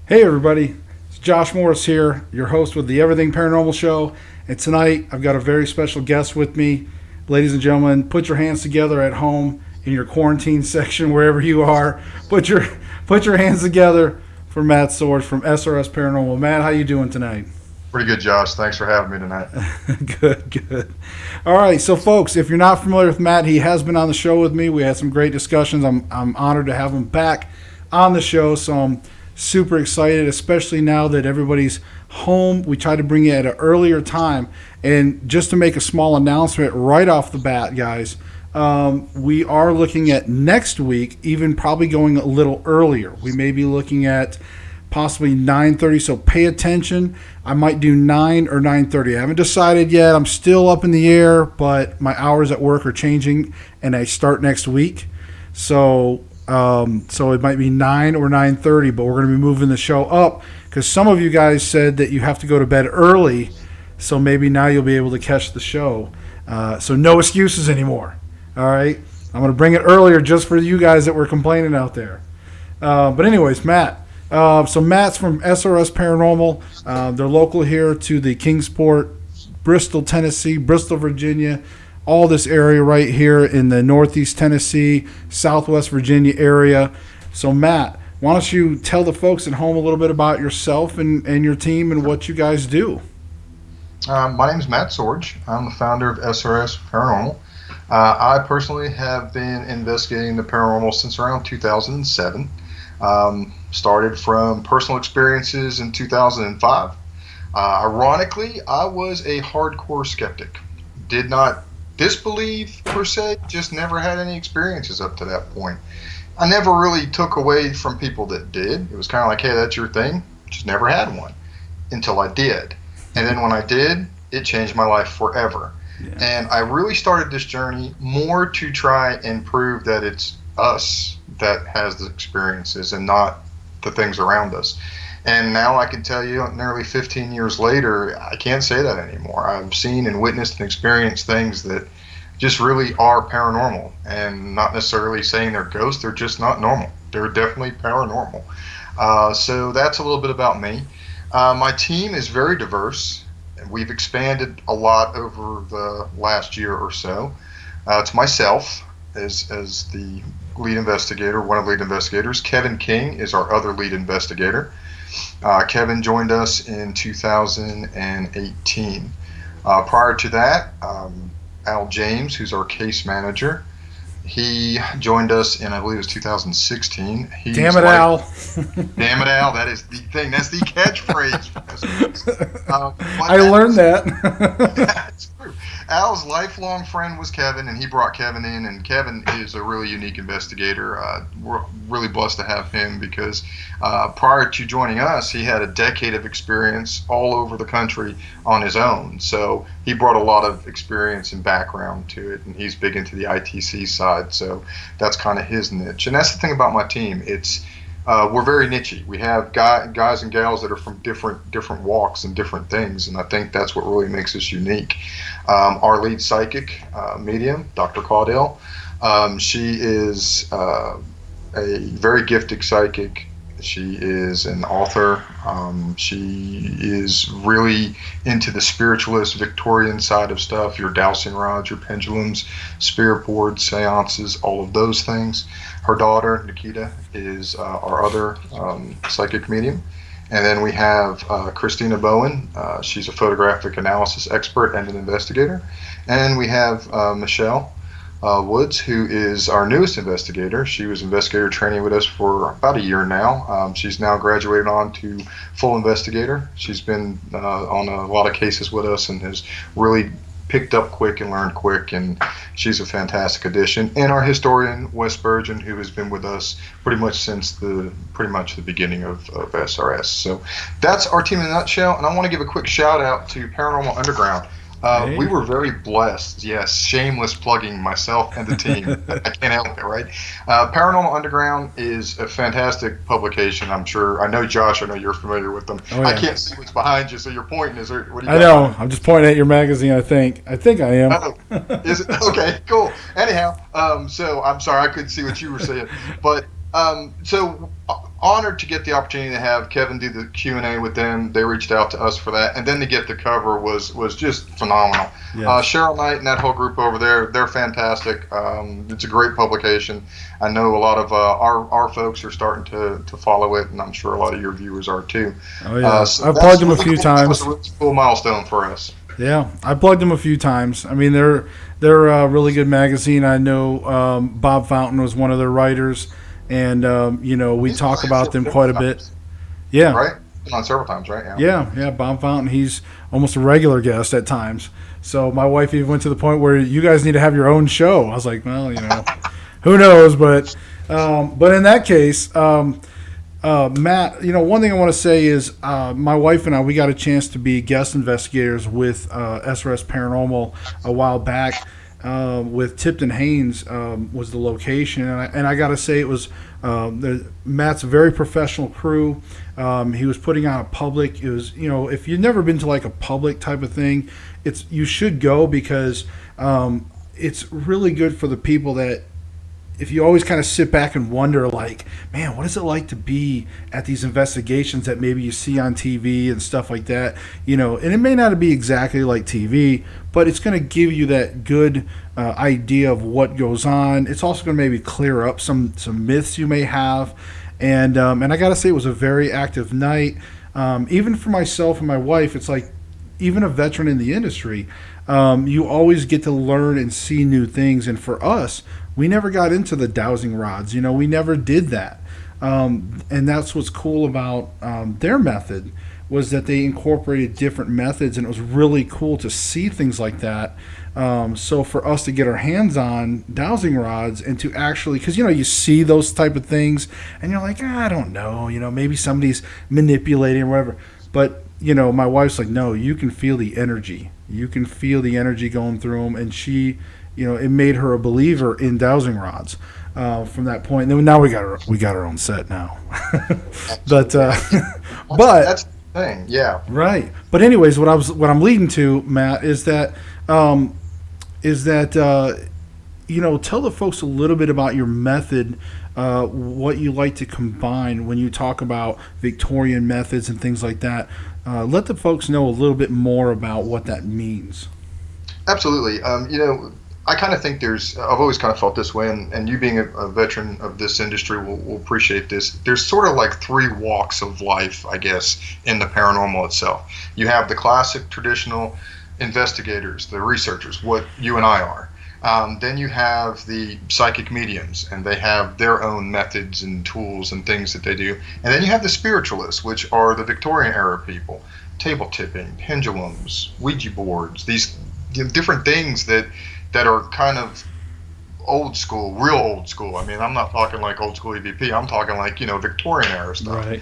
Hey everybody, it's Josh Morris here, your host with the Everything Paranormal Show. And tonight I've got a very special guest with me. Ladies and gentlemen, put your hands together at home in your quarantine section, wherever you are. Put your hands together for Matt Sorge from SRS Paranormal. Matt, how you doing tonight? Pretty good, Josh. Thanks for having me tonight. Good. All right, so folks, if you're not familiar with Matt, he has been on the show with me. We had some great discussions. I'm honored to have him back on the show, so I'm super excited, especially now that everybody's home. We try to bring it at an earlier time. And just to make a small announcement right off the bat, guys, we are looking at next week, even probably going a little earlier. We may be looking at possibly 9:30, so pay attention. I might do 9 or 9:30. I haven't decided yet. I'm still up in the air, but my hours at work are changing, and I start next week. So it might be 9 or 9:30, but we're going to be moving the show up because some of you guys said that you have to go to bed early, so maybe now you'll be able to catch the show. So no excuses anymore. All right, I'm going to bring it earlier just for you guys that were complaining out there. But anyways, Matt. So Matt's from SRS Paranormal. They're local here to the Kingsport, Bristol, Tennessee, Bristol, Virginia. All this area right here in the Northeast Tennessee, Southwest Virginia area. So, Matt, why don't you tell the folks at home a little bit about yourself and your team and what you guys do? My name is Matt Sorge. I'm the founder of SRS Paranormal. I personally have been investigating the paranormal since around 2007. Started from personal experiences in 2005. Ironically, I was a hardcore skeptic. Did not disbelieve per se, just never had any experiences up to that point. I never really took away from people that did. It was kind of like, hey, that's your thing. Just never had one until I did. And then when I did, it changed my life forever. Yeah. And I really started this journey more to try and prove that it's us that has the experiences and not the things around us. And now I can tell you, nearly 15 years later, I can't say that anymore. I've seen and witnessed and experienced things that just really are paranormal, and not necessarily saying they're ghosts. They're just not normal. They're definitely paranormal. So that's a little bit about me. My team is very diverse. We've expanded a lot over the last year or so. It's myself as the lead investigator, one of the lead investigators. Kevin King is our other lead investigator. Kevin joined us in 2018. Prior to that, Al James, who's our case manager, he joined us in, I believe it was 2016. Damn it, Al. Damn it, Al. That is the thing. That's the catchphrase. I learned that. That's true. Al's lifelong friend was Kevin, and he brought Kevin in, and Kevin is a really unique investigator. We're really blessed to have him because prior to joining us, he had a decade of experience all over the country on his own. So he brought a lot of experience and background to it, and he's big into the ITC side. So that's kind of his niche. And that's the thing about my team. It's we're very niche-y. We have guys and gals that are from different walks and different things, and I think that's what really makes us unique. Our lead psychic medium, Dr. Caudell, she is a very gifted psychic. She is an author. She is really into the spiritualist Victorian side of stuff, your dowsing rods, your pendulums, spirit boards, seances, all of those things. Her daughter, Nikita, is our other psychic medium. And then we have Christina Bowen. She's a photographic analysis expert and an investigator. And we have Michelle Woods, who is our newest investigator. She was investigator training with us for about a year now. She's now graduated on to full investigator. She's been on a lot of cases with us and has really picked up quick and learned quick, and she's a fantastic addition. And our historian, Wes Spurgeon, who has been with us pretty much since the beginning of SRS. So that's our team in a nutshell, and I want to give a quick shout out to Paranormal Underground. We were very blessed. Yes, shameless plugging myself and the team. I can't help it, right? Paranormal Underground is a fantastic publication. I know, Josh, I know you're familiar with them. Oh, yeah. I can't see what's behind you, so you're pointing. What do you got? I know. I'm just pointing at your magazine, I think. I am. Oh, is it? Okay, cool. Anyhow, so I'm sorry I couldn't see what you were saying. But so honored to get the opportunity to have Kevin do the Q&A with them. They reached out to us for that, and then to get the cover was just phenomenal. Yes. Cheryl Knight and that whole group over there, they're fantastic. It's a great publication. I know a lot of our folks are starting to follow it, and I'm sure a lot of your viewers are too. Oh yeah, I've plugged them a few times. That was a really cool milestone for us. Yeah, I plugged them a few times. I mean, they're a really good magazine. I know Bob Fountain was one of their writers, and we talk about them quite a bit. Yeah, right. On several times, right? Yeah. Bob Fountain, he's almost a regular guest at times. So my wife even went to the point where you guys need to have your own show. I was like, well, who knows? But in that case, Matt, one thing I want to say is my wife and I, we got a chance to be guest investigators with SRS Paranormal a while back. With Tipton Haynes was the location, and I got to say it was Matt's a very professional crew. He was putting on a public. It was if you've never been to like a public type of thing, you should go because it's really good for the people that. If you always kind of sit back and wonder, like, man, what is it like to be at these investigations that maybe you see on TV and stuff like that, and it may not be exactly like TV, but it's going to give you that good idea of what goes on. It's also going to maybe clear up some myths you may have, and I got to say it was a very active night. Even for myself and my wife, it's like, even a veteran in the industry, you always get to learn and see new things, and for us, we never got into the dowsing rods. We never did that. And that's what's cool about their method was that they incorporated different methods, and it was really cool to see things like that. So for us to get our hands on dowsing rods and to actually, because, you see those type of things and you're like, I don't know, maybe somebody's manipulating or whatever. But, my wife's like, no, you can feel the energy. You can feel the energy going through them. And she... it made her a believer in dowsing rods from that point. And then now we got our own set now. But that's the thing, yeah. Right. But anyways, what I'm leading to, Matt, is that tell the folks a little bit about your method, what you like to combine when you talk about Victorian methods and things like that. Let the folks know a little bit more about what that means. Absolutely. I kind of think I've always kind of felt this way, and you being a veteran of this industry will appreciate this. There's sort of like three walks of life, I guess, in the paranormal itself. You have the classic traditional investigators, the researchers, what you and I are. Then you have the psychic mediums, and they have their own methods and tools and things that they do. And then you have the spiritualists, which are the Victorian era people, table tipping, pendulums, Ouija boards, these different things that are kind of old school, real old school. I mean, I'm not talking like old school EVP. I'm talking like, Victorian era stuff. Right.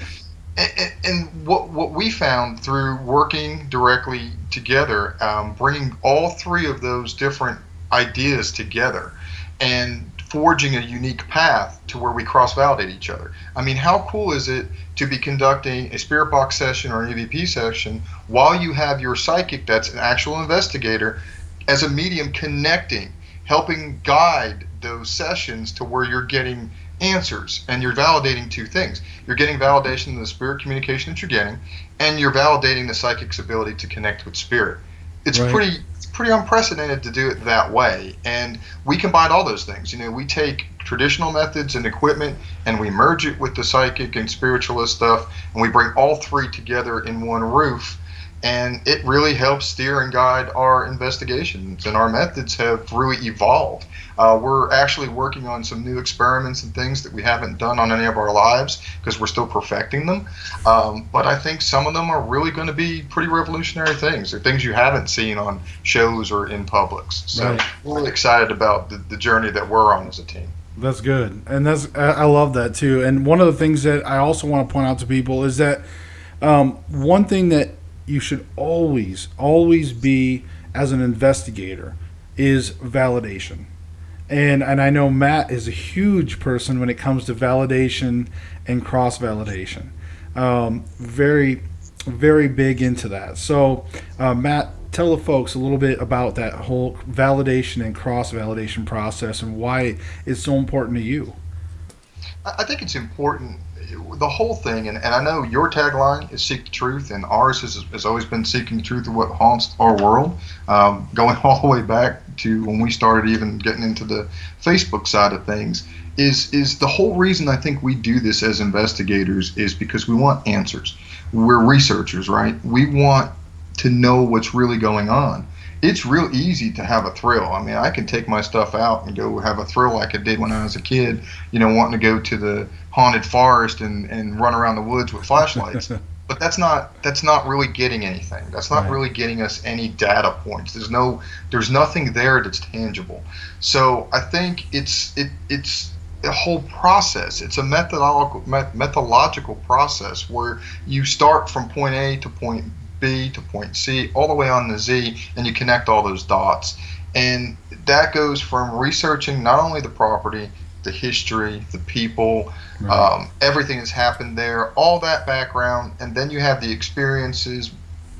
And what we found through working directly together, bringing all three of those different ideas together and forging a unique path to where we cross-validate each other. I mean, how cool is it to be conducting a spirit box session or an EVP session while you have your psychic that's an actual investigator as a medium connecting, helping guide those sessions to where you're getting answers and you're validating two things. You're getting validation of the spirit communication that you're getting, and you're validating the psychic's ability to connect with spirit. It's right. pretty unprecedented to do it that way, and we combine all those things. We take traditional methods and equipment and we merge it with the psychic and spiritualist stuff, and we bring all three together in one roof. And it really helps steer and guide our investigations, and our methods have really evolved. We're actually working on some new experiments and things that we haven't done on any of our lives because we're still perfecting them. But I think some of them are really going to be pretty revolutionary things. They're things you haven't seen on shows or in publics. So right. We're really excited about the journey that we're on as a team. That's good. And I love that too. And one of the things that I also want to point out to people is that one thing that you should always be as an investigator is validation. And I know Matt is a huge person when it comes to validation and cross-validation. Very, very big into that. So, Matt, tell the folks a little bit about that whole validation and cross-validation process and why it's so important to you. I think it's important. The whole thing, and I know your tagline is "Seek the Truth," and ours has always been seeking the truth of what haunts our world, going all the way back to when we started even getting into the Facebook side of things. Is the whole reason I think we do this as investigators is because we want answers. We're researchers, right? We want to know what's really going on. It's real easy to have a thrill. I mean, I can take my stuff out and go have a thrill like I did when I was a kid, wanting to go to the haunted forest and run around the woods with flashlights. But that's not really getting anything. That's not really getting us any data points. There's nothing there that's tangible. So I think it's a whole process. It's a methodological process where you start from point A to point B to point C, all the way on to Z, and you connect all those dots. And that goes from researching not only the property, the history, the people, everything that's happened there, all that background, and then you have the experiences,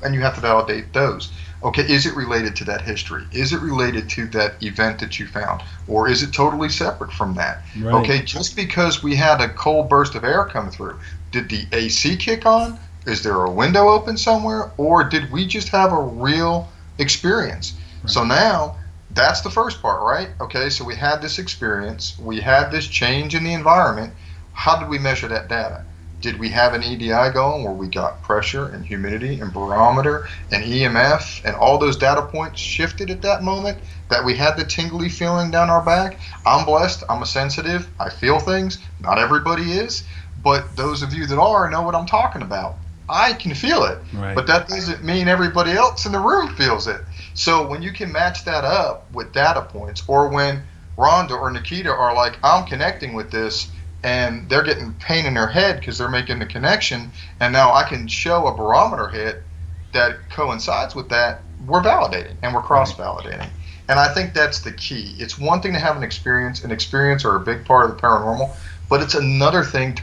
and you have to validate those. Okay, is it related to that history? Is it related to that event that you found? Or is it totally separate from that? Right. Okay, just because we had a cold burst of air come through, did the AC kick on? Is there a window open somewhere? Or did we just have a real experience? Right. So now, that's the first part, right? Okay, so we had this experience. We had this change in the environment. How did we measure that data? Did we have an EDI going where we got pressure and humidity and barometer and EMF and all those data points shifted at that moment, that we had the tingly feeling down our back? I'm blessed. I'm a sensitive. I feel things. Not everybody is. But those of you that are know what I'm talking about. I can feel it, but that doesn't mean everybody else in the room feels it. So when you can match that up with data points, or when Rhonda or Nikita are like, I'm connecting with this, and they're getting pain in their head because they're making the connection, and now I can show a barometer hit that coincides with that, we're validating, and we're cross-validating. And I think that's the key. It's one thing to have an experience or a big part of the paranormal, but it's another thing to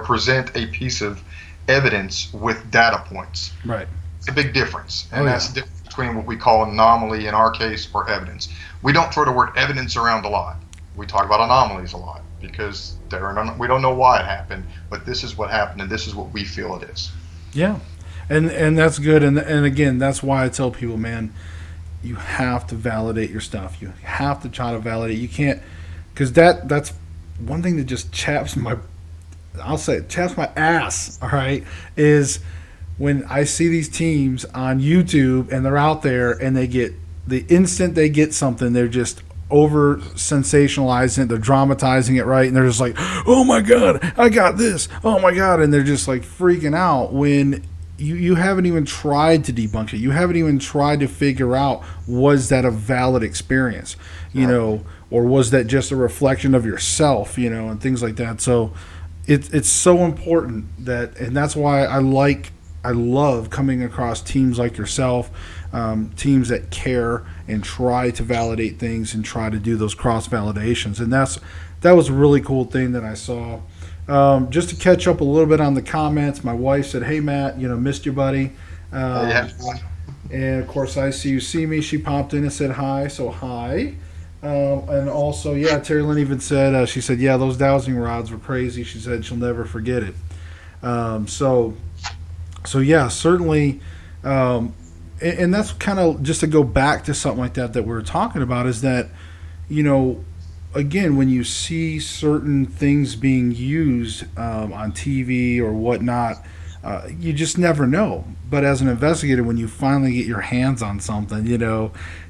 present a piece of evidence with data points. Right. It's a big difference. And that's the difference between what we call anomaly in our case or evidence. We don't throw the word evidence around a lot. We talk about anomalies a lot because we don't know why it happened, but this is what happened and this is what we feel it is. Yeah. And that's good. And again, that's why I tell people, man, you have to validate your stuff. You have to try to validate. You can't, because that's one thing that just chaps my ass, all right, is when I see these teams on YouTube and they're out there and they get, the instant they get something, they're just over sensationalizing it, they're dramatizing it, right? And they're just like, oh my God, I got this, oh my God. And they're just like freaking out when you haven't even tried to debunk it. You haven't even tried to figure out, was that a valid experience, or was that just a reflection of yourself, and things like that. So it's so important and that's why I love coming across teams like yourself, teams that care and try to validate things and try to do those cross validations. And that was a really cool thing that I saw. Just to catch up a little bit on the comments, my wife said, "Hey Matt, missed you, buddy." And of course, I see you see me. She popped in and said hi, so hi. And also, Terry Lynn even said, she said, yeah, those dowsing rods were crazy. She said she'll never forget it. So yeah, certainly. And that's kind of just to go back to something like that we're talking about, is that, again, when you see certain things being used on TV or whatnot, you just never know. But as an investigator, when you finally get your hands on something,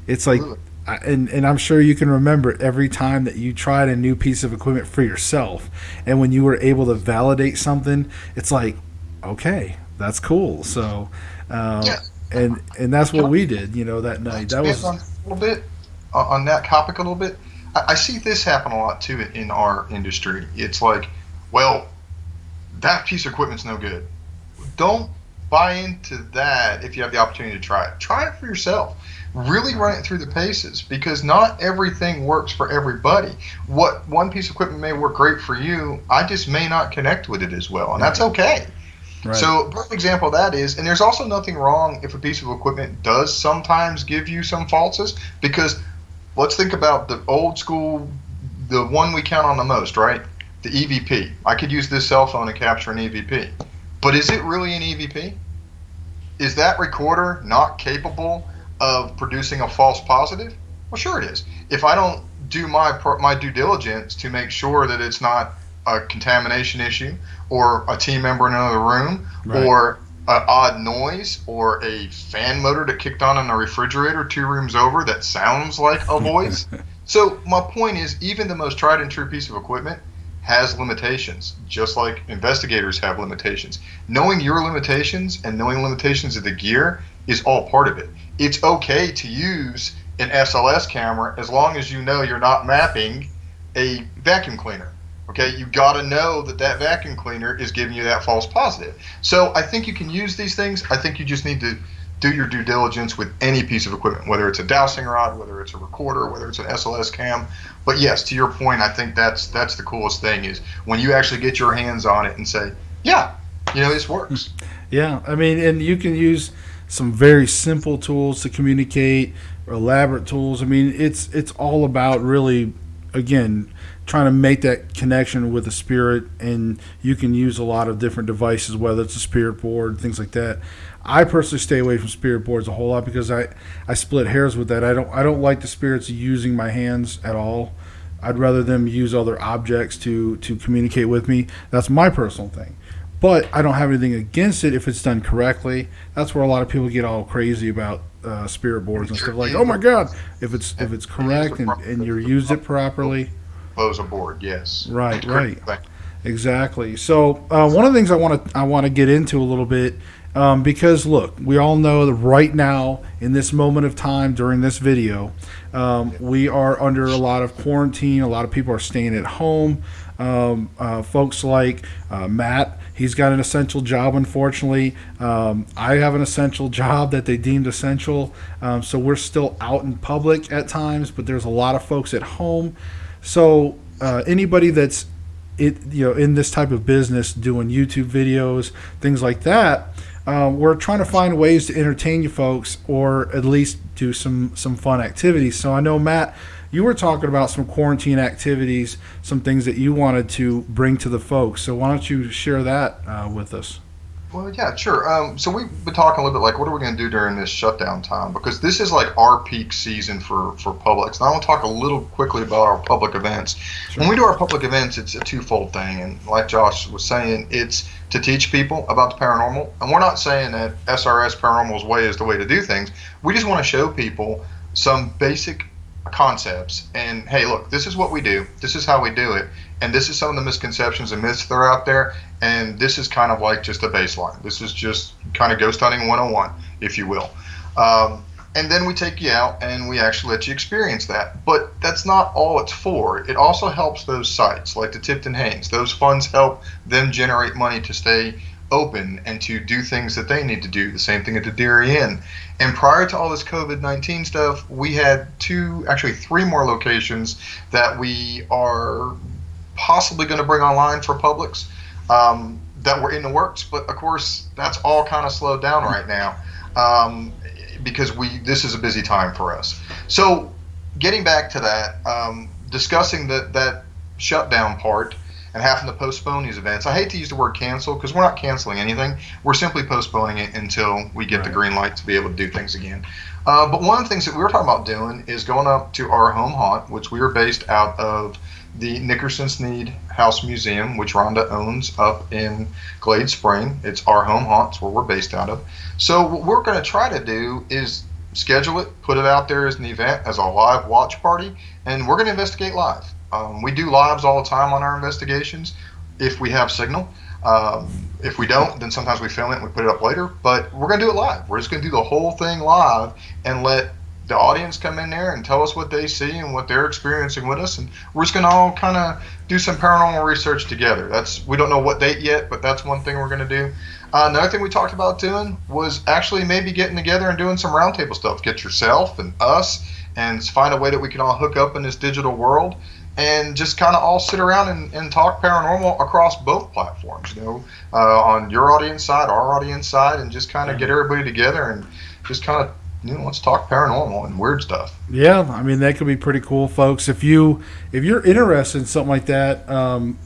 it's like, and I'm sure you can remember every time that you tried a new piece of equipment for yourself, and when you were able to validate something, it's like, okay, that's cool. So, and that's what we did, that night. That was a little bit on that topic a little bit. I see this happen a lot too in our industry. It's like, well, that piece of equipment's no good. Don't buy into that if you have the opportunity to try it. Try it for yourself. Really run it through the paces, because not everything works for everybody. What one piece of equipment may work great for you, I just may not connect with it as well, and that's okay. Right. So a perfect example of that is, and there's also nothing wrong if a piece of equipment does sometimes give you some falses, because let's think about the old school, the one we count on the most, right? the EVP. I could use this cell phone and capture an EVP. But is it really an EVP? Is that recorder not capable of producing a false positive? Well, sure it is. If I don't do my due diligence to make sure that it's not a contamination issue or a team member in another room, right, or an odd noise or a fan motor that kicked on in a refrigerator 2 rooms over that sounds like a voice. So my point is, even the most tried and true piece of equipment has limitations, just like investigators have limitations. Knowing your limitations and knowing limitations of the gear is all part of it. It's okay to use an SLS camera as long as you know you're not mapping a vacuum cleaner. Okay, you got to know that that vacuum cleaner is giving you that false positive. So I think you can use these things. I think you just need to do your due diligence with any piece of equipment, whether it's a dowsing rod, whether it's a recorder, whether it's an SLS cam. But yes, to your point, I think that's the coolest thing is when you actually get your hands on it and say, yeah, this works. Yeah, I mean, and you can use some very simple tools to communicate, elaborate tools. I mean, it's all about really, again, trying to make that connection with the spirit, and you can use a lot of different devices, whether it's a spirit board, things like that. I personally stay away from spirit boards a whole lot because I split hairs with that. I don't like the spirits using my hands at all. I'd rather them use other objects to communicate with me. That's my personal thing. But I don't have anything against it if it's done correctly. That's where a lot of people get all crazy about spirit boards and stuff like, oh my God, if it's correct and you used it properly. Close a board, yes. Right. Exactly. So one of the things I want to get into a little bit, because look, we all know that right now in this moment of time during this video, we are under a lot of quarantine. A lot of people are staying at home. Folks like Matt, he's got an essential job, unfortunately. I have an essential job that they deemed essential. So we're still out in public at times, but there's a lot of folks at home. So anybody that's in this type of business doing YouTube videos, things like that, we're trying to find ways to entertain you folks or at least do some fun activities. So I know, Matt, you were talking about some quarantine activities, some things that you wanted to bring to the folks. So why don't you share that with us? Well, yeah, sure. So we've been talking a little bit like, what are we going to do during this shutdown time? Because this is like our peak season for publics. And I want to talk a little quickly about our public events. Sure. When we do our public events, it's a twofold thing. And like Josh was saying, it's to teach people about the paranormal. And we're not saying that SRS Paranormal's way is the way to do things. We just want to show people some basic concepts. And, hey, look, this is what we do. This is how we do it. And this is some of the misconceptions and myths that are out there. And this is kind of like just a baseline. This is just kind of ghost hunting 101, if you will. And then we take you out and we actually let you experience that. But that's not all it's for. It also helps those sites like the Tipton Haynes. Those funds help them generate money to stay open and to do things that they need to do. The same thing at the Dairy Inn. And prior to all this COVID-19 stuff, we had 3 more locations that we are possibly going to bring online for Publix that were in the works. But of course, that's all kind of slowed down right now because this is a busy time for us. So getting back to that, discussing that shutdown part and having to postpone these events. I hate to use the word cancel because we're not canceling anything. We're simply postponing it until we get the green light to be able to do things again. But one of the things that we were talking about doing is going up to our home haunt, which we are based out of the Nickerson Sneed House Museum, which Rhonda owns up in Glade Spring. It's our home haunt. It's where we're based out of. So what we're going to try to do is schedule it, put it out there as an event, as a live watch party, and we're going to investigate live. We do lives all the time on our investigations if we have signal. If we don't, then sometimes we film it and we put it up later. But we're going to do it live. We're just going to do the whole thing live and let the audience come in there and tell us what they see and what they're experiencing with us. And we're just going to all kind of do some paranormal research together. We don't know what date yet, but that's one thing we're going to do. Another thing we talked about doing was actually maybe getting together and doing some roundtable stuff. Get yourself and us and find a way that we can all hook up in this digital world and just kind of all sit around and talk paranormal across both platforms, on your audience side, our audience side, and just kind of get everybody together and just kind of let's talk paranormal and weird stuff. Yeah, I mean that could be pretty cool, folks. If you're interested in something like that,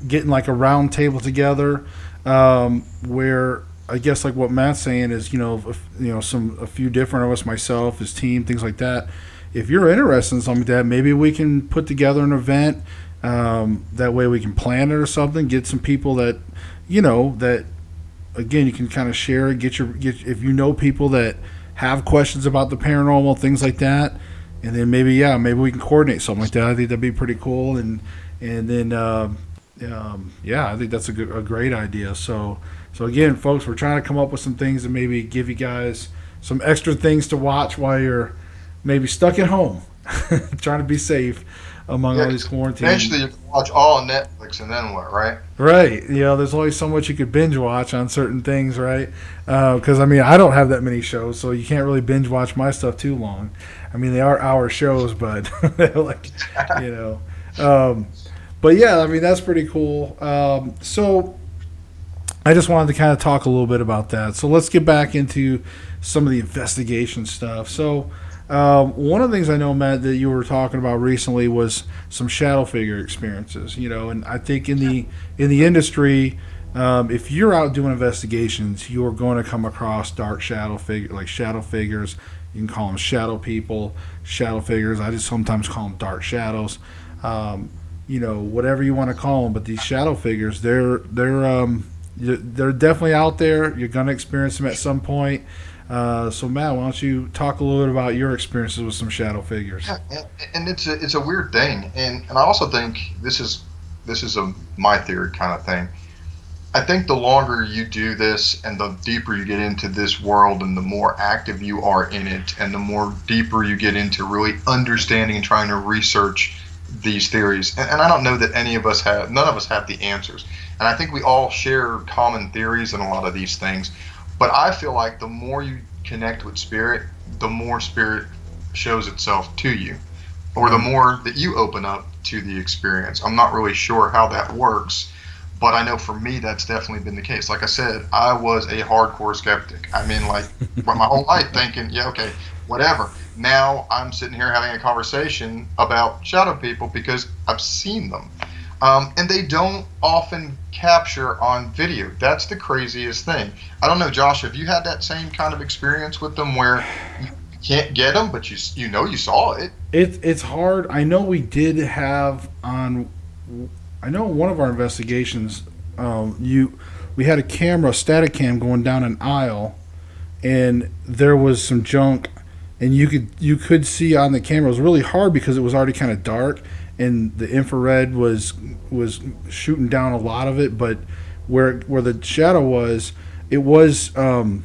getting like a round table together, where I guess like what Matt's saying is, a few different of us, myself, his team, things like that. If you're interested in something like that, maybe we can put together an event. That way we can plan it or something. Get some people that, that again you can kind of share. Get if you know people that have questions about the paranormal, things like that, and then maybe we can coordinate something like that. I think that'd be pretty cool, and then I think that's a great idea. So again, folks, we're trying to come up with some things and maybe give you guys some extra things to watch while you're maybe stuck at home, trying to be safe among all these quarantines. Eventually, you can watch all on Netflix, and then what, right? Right. There's only so much you could binge watch on certain things, right? Because, I don't have that many shows, so you can't really binge watch my stuff too long. They are hour shows, but, but yeah, that's pretty cool. So I just wanted to kind of talk a little bit about that. So let's get back into some of the investigation stuff. So, one of the things I know, Matt, that you were talking about recently was some shadow figure experiences. And I think in the industry, if you're out doing investigations, you're going to come across dark shadow figures. You can call them shadow people, shadow figures. I just sometimes call them dark shadows. Whatever you want to call them, but these shadow figures, they're definitely out there. You're going to experience them at some point. So Matt, why don't you talk a little bit about your experiences with some shadow figures? Yeah, and it's a weird thing, and I also think this is my theory kind of thing. I think the longer you do this, and the deeper you get into this world, and the more active you are in it, and the more deeper you get into really understanding and trying to research these theories. And I don't know that none of us have the answers, and I think we all share common theories in a lot of these things. But I feel like the more you connect with spirit, the more spirit shows itself to you, or the more that you open up to the experience. I'm not really sure how that works, but I know for me that's definitely been the case. Like I said, I was a hardcore skeptic. My whole life thinking, yeah, okay, whatever. Now I'm sitting here having a conversation about shadow people because I've seen them. And they don't often capture on video. That's the craziest thing. I don't know, Josh, have you had that same kind of experience with them where you can't get them, but you saw it? It's hard. I know we did have on. I know one of our investigations, we had a camera, static cam, going down an aisle, and there was some junk, and you could see on the camera. It was really hard because it was already kind of dark, and the infrared was shooting down a lot of it. But where the shadow was, it was kind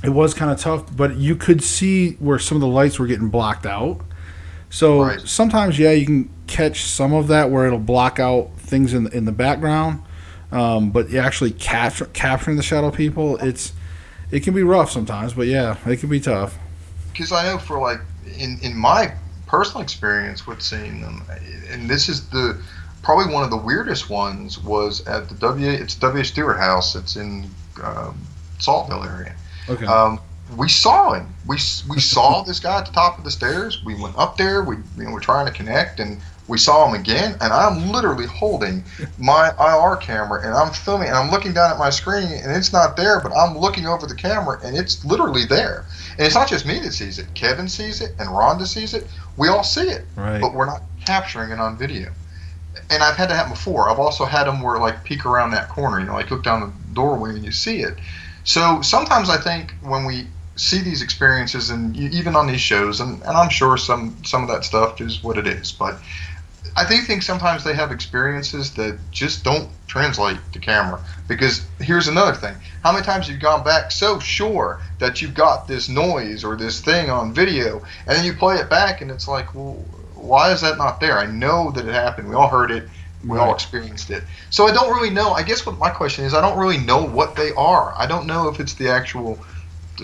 of tough. But you could see where some of the lights were getting blocked out. So right. Sometimes, you can catch some of that where it'll block out things in the background. But actually capturing the shadow people, it can be rough sometimes. But yeah, it can be tough. Because I know for in my personal experience with seeing them, and this is probably one of the weirdest ones, was at the W. Stewart House. It's in Saltville area. Okay. We saw him. We saw this guy at the top of the stairs. We went up there. We're trying to connect, and we saw him again. And I'm literally holding my IR camera, and I'm filming, and I'm looking down at my screen, and it's not there, but I'm looking over the camera, and it's literally there. And it's not just me that sees it. Kevin sees it, and Rhonda sees it. We all see it, right. But we're not capturing it on video. And I've had that happen before. I've also had them where peek around that corner, look down the doorway and you see it. So sometimes I think when we see these experiences, and even on these shows, and I'm sure some of that stuff is what it is, but I do think sometimes they have experiences that just don't translate to camera. Because here's another thing. How many times have you gone back so sure that you've got this noise or this thing on video, and then you play it back and it's like, well, why is that not there? I know that it happened. We all heard it. We all experienced it. So I don't really know. I guess what my question is, I don't really know what they are. I don't know if it's the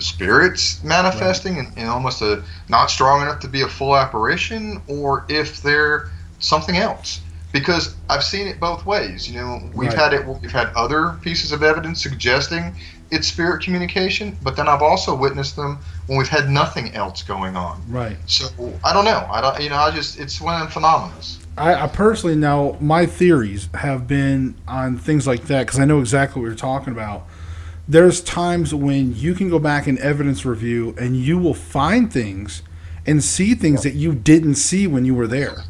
spirits manifesting and almost not strong enough to be a full apparition, or if they're something else. Because I've seen it both ways. We've had other pieces of evidence suggesting it's spirit communication, but then I've also witnessed them when we've had nothing else going on. Right. So I don't know. It's one of them phenomena. I personally now, my theories have been on things like that because I know exactly what you're talking about. There's times when you can go back in evidence review and you will find things and see things that you didn't see when you were there,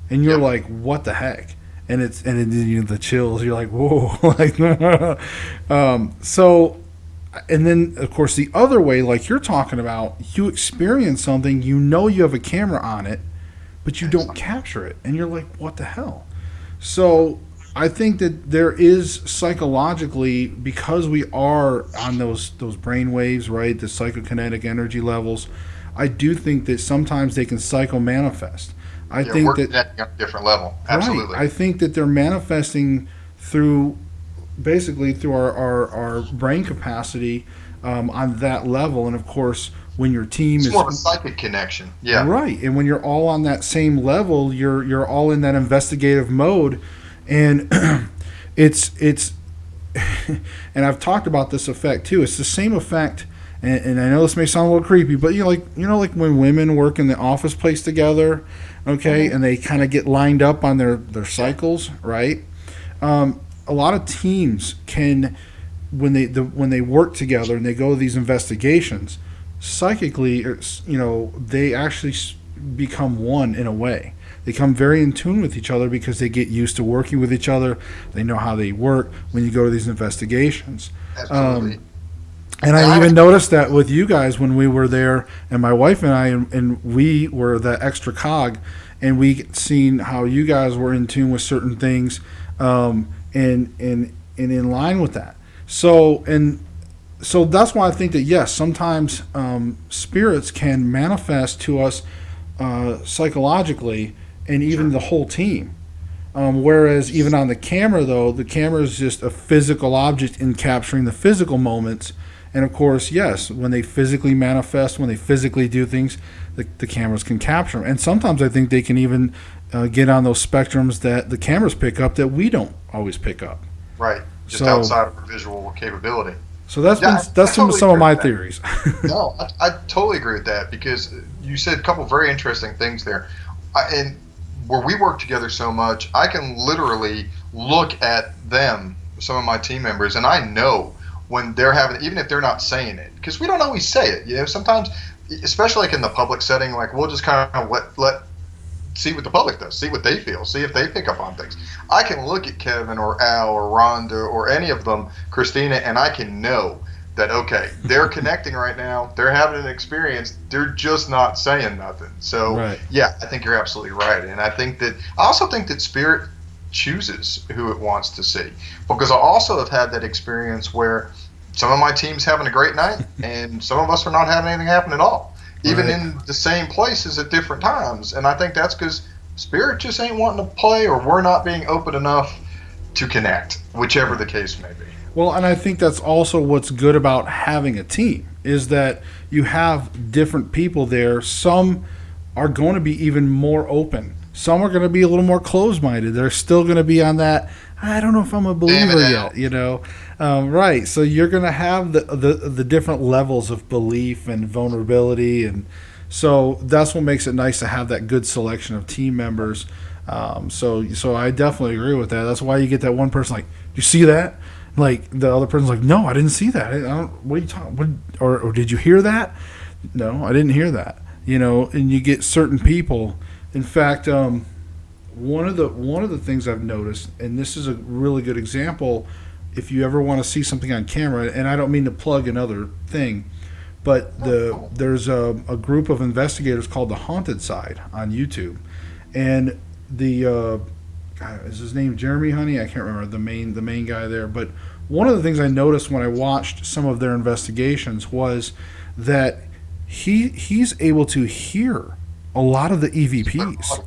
and you're like, "What the heck?" And the chills. You're like, "Whoa!" So, and then of course the other way, like you're talking about, you experience something, you know, you have a camera on it, but you don't capture it, and you're like, "What the hell?" So I think that there is psychologically, because we are on those brain waves, right? The psychokinetic energy levels. I do think that sometimes they can psycho-manifest. I think we're that at a different level. Absolutely. Right. I think that they're manifesting through basically through our brain capacity on that level. And of course, when your team it's is more of a psychic connection. Yeah. Right. And when you're all on that same level, you're all in that investigative mode, and it's and I've talked about this effect too. It's the same effect. And I know this may sound a little creepy, but like when women work in the office place together, okay, and they kind of get lined up on their cycles, right? A lot of teams can, when they work together and they go to these investigations, psychically, they actually become one in a way. They become very in tune with each other because they get used to working with each other. They know how they work when you go to these investigations. Absolutely. And I even noticed that with you guys when we were there, and my wife and I, and we were the extra cog, and we seen how you guys were in tune with certain things, and in line with that. So that's why I think that yes, sometimes spirits can manifest to us psychologically, and even the whole team. Whereas even on the camera, though, the camera is just a physical object in capturing the physical moments. And of course, yes, when they physically manifest, when they physically do things, the cameras can capture them. And sometimes I think they can even get on those spectrums that the cameras pick up that we don't always pick up. Right, just outside of our visual capability. So that's some of my theories. No, I totally agree with that, because you said a couple of very interesting things there. And where we work together so much, I can literally look at them, some of my team members, and I know when they're having, even if they're not saying it, because we don't always say it. Sometimes, especially like in the public setting, like we'll just kind of let see what the public does, see what they feel, see if they pick up on things. I can look at Kevin or Al or Rhonda or any of them, Christina, and I can know that, okay, they're connecting right now, they're having an experience, they're just not saying nothing. So, right. Yeah, I think you're absolutely right. And I also think that spirit chooses who it wants to see, because I also have had that experience where some of my team's having a great night and some of us are not having anything happen at all, even in the same places at different times. And I think that's because spirit just ain't wanting to play, or we're not being open enough to connect, whichever the case may be. Well, and I think that's also what's good about having a team, is that you have different people there. Some are going to be even more open. Some are going to be a little more closed-minded. They're still going to be on that, I don't know if I'm a believer yet, right. So you're going to have the different levels of belief and vulnerability. And so that's what makes it nice to have that good selection of team members. So I definitely agree with that. That's why you get that one person like, "Do you see that?" Like the other person's like, "No, I didn't see that. What are you talking? Or did you hear that?" "No, I didn't hear that." And you get certain people. In fact, one of the things I've noticed, and this is a really good example, if you ever want to see something on camera, and I don't mean to plug another thing, but there's a group of investigators called the Haunted Side on YouTube, and is his name Jeremy Honey? I can't remember the main guy there. But one of the things I noticed when I watched some of their investigations was that he's able to hear a lot of the EVPs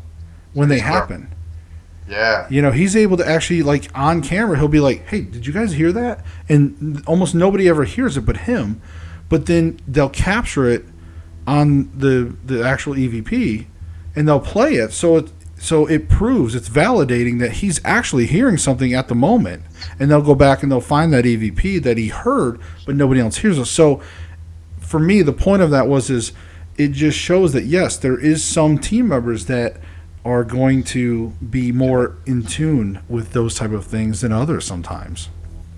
when they happen. Yeah. He's able to actually, like, on camera, he'll be like, "Hey, did you guys hear that?" And almost nobody ever hears it but him. But then they'll capture it on the actual EVP, and they'll play it. So so it proves, it's validating that he's actually hearing something at the moment. And they'll go back and they'll find that EVP that he heard, but nobody else hears it. So for me, the point of that is it just shows that, yes, there is some team members that are going to be more in tune with those type of things than others sometimes.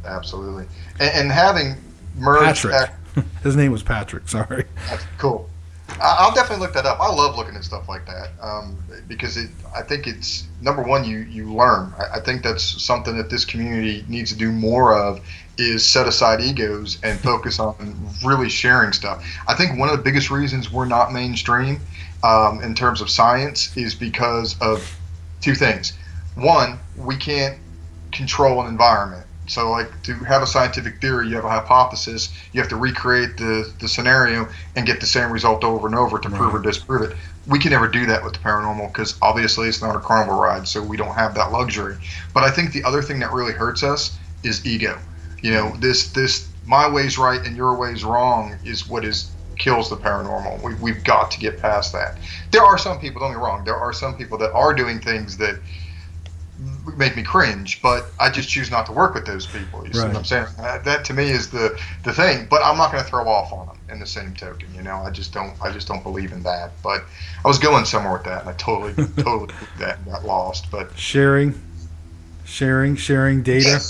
Absolutely. And having merged... Patrick. His name was Patrick, sorry. That's cool. I'll definitely look that up. I love looking at stuff like that because I think it's, number one, you learn. I think that's something that this community needs to do more of, is set aside egos and focus on really sharing stuff. I think one of the biggest reasons we're not mainstream in terms of science is because of two things. One, we can't control an environment. So, like, to have a scientific theory, you have a hypothesis, you have to recreate the scenario and get the same result over and over to prove or disprove it. We can never do that with the paranormal because obviously it's not a carnival ride, so we don't have that luxury. But I think the other thing that really hurts us is ego. You know, this my way's right and your way's wrong is what kills the paranormal. We've got to get past that. There are some people, don't get me wrong, there are some people that are doing things that make me cringe, but I just choose not to work with those people. You see what I'm saying? That to me is the thing. But I'm not going to throw off on them in the same token. You know, I just don't believe in that. But I was going somewhere with that, and I totally did that and got lost. But sharing data.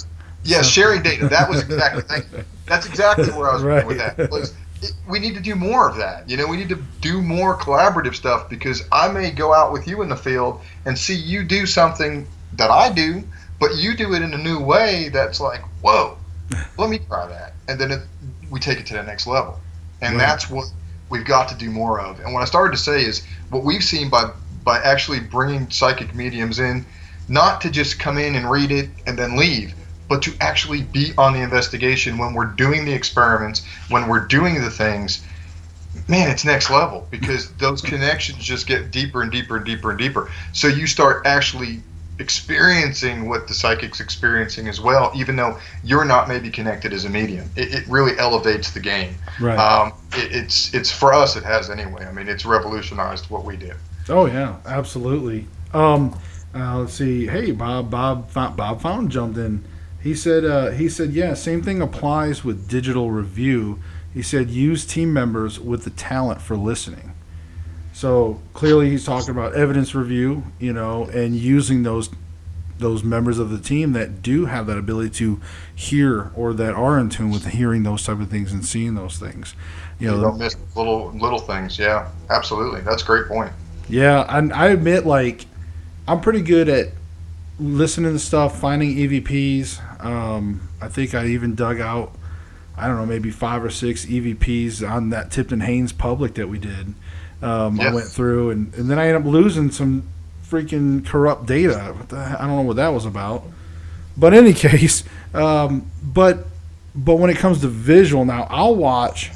Yes, sharing data. That was exactly. That's exactly where I was going with that. We need to do more of that. You know, we need to do more collaborative stuff because I may go out with you in the field and see you do something that I do, but you do it in a new way that's like, whoa, let me try that. And then we take it to the next level. And that's what we've got to do more of. And what I started to say is what we've seen by actually bringing psychic mediums in, not to just come in and read it and then leave, but to actually be on the investigation when we're doing the experiments, when we're doing the things, man, it's next level because those connections just get deeper and deeper and deeper and deeper. So you start actually experiencing what the psychic's experiencing as well, even though you're not maybe connected as a medium. It really elevates the game. Right. It's for us, it has anyway. I mean, it's revolutionized what we do. Oh yeah, absolutely. Let's see. Hey, Bob Fountain jumped in. He said, yeah, same thing applies with digital review. He said, use team members with the talent for listening. So clearly he's talking about evidence review, you know, and using those members of the team that do have that ability to hear or that are in tune with hearing those type of things and seeing those things. You don't miss little things. Yeah, absolutely. That's a great point. Yeah, I admit, like, I'm pretty good at listening to stuff, finding EVPs. I think I even dug out, I don't know, maybe 5 or 6 EVPs on that Tipton Haynes public that we did. I went through, and then I ended up losing some freaking corrupt data. I don't know what that was about. But in any case, but when it comes to visual now, I'll watch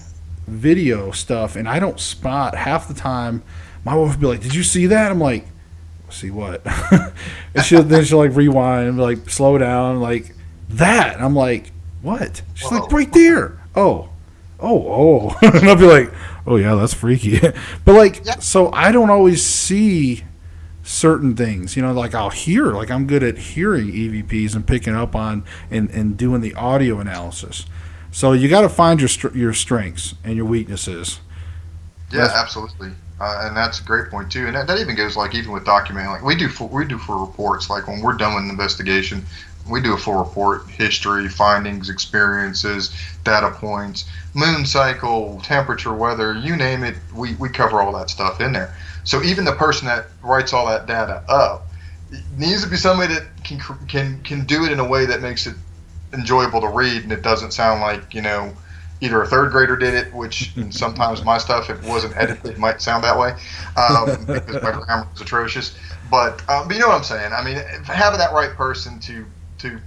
video stuff, and I don't spot half the time. My wife would be like, "Did you see that?" I'm like, "See what?" And she'll like rewind and like slow down, like that. And I'm like, "What?" She's like, "Right there." Oh. And I'll be like, "Oh yeah, that's freaky." But like, so I don't always see certain things, you know, like I'll hear, like I'm good at hearing EVPs and picking up on and doing the audio analysis. So you got to find your strengths and your weaknesses. Yeah, absolutely. And that's a great point too. And that even goes like even with documenting, like we do for reports, like when we're done with an investigation, we do a full report, history, findings, experiences, data points, moon cycle, temperature, weather, you name it, we cover all that stuff in there. So even the person that writes all that data up needs to be somebody that can do it in a way that makes it enjoyable to read, and it doesn't sound like, you know, either a third grader did it, which sometimes my stuff, if it wasn't edited, it might sound that way, because my grammar is atrocious. But you know what I'm saying. I mean, having that right person to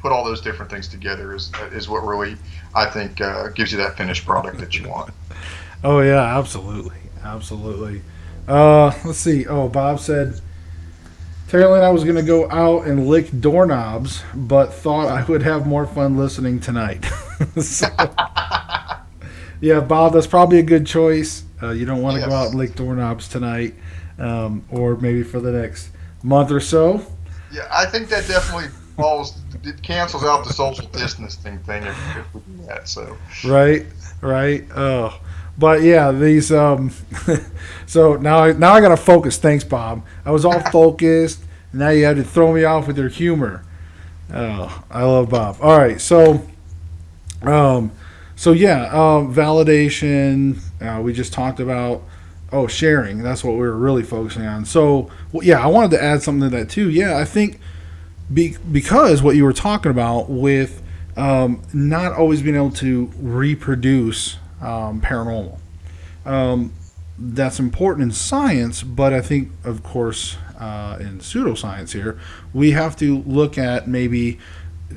put all those different things together is what really, I think, gives you that finished product that you want. Oh yeah, absolutely. Let's see. Oh, Bob said, Taylor and I was going to go out and lick doorknobs, but thought I would have more fun listening tonight. So, yeah, Bob, that's probably a good choice. You don't want to go out and lick doorknobs tonight, or maybe for the month or so. Yeah, I think that definitely it cancels out the social distancing thing if we do that. So Right, right. Oh, but yeah, these. So now I gotta focus. Thanks, Bob. I was all focused. Now you had to throw me off with your humor. Oh, I love Bob. All right, um, validation. We just talked about. Oh, sharing. That's what we were really focusing on. So, well, yeah, I wanted to add something to that too. Yeah, I think because what you were talking about with not always being able to reproduce paranormal. That's important in science, but I think, of course, in pseudoscience here, we have to look at maybe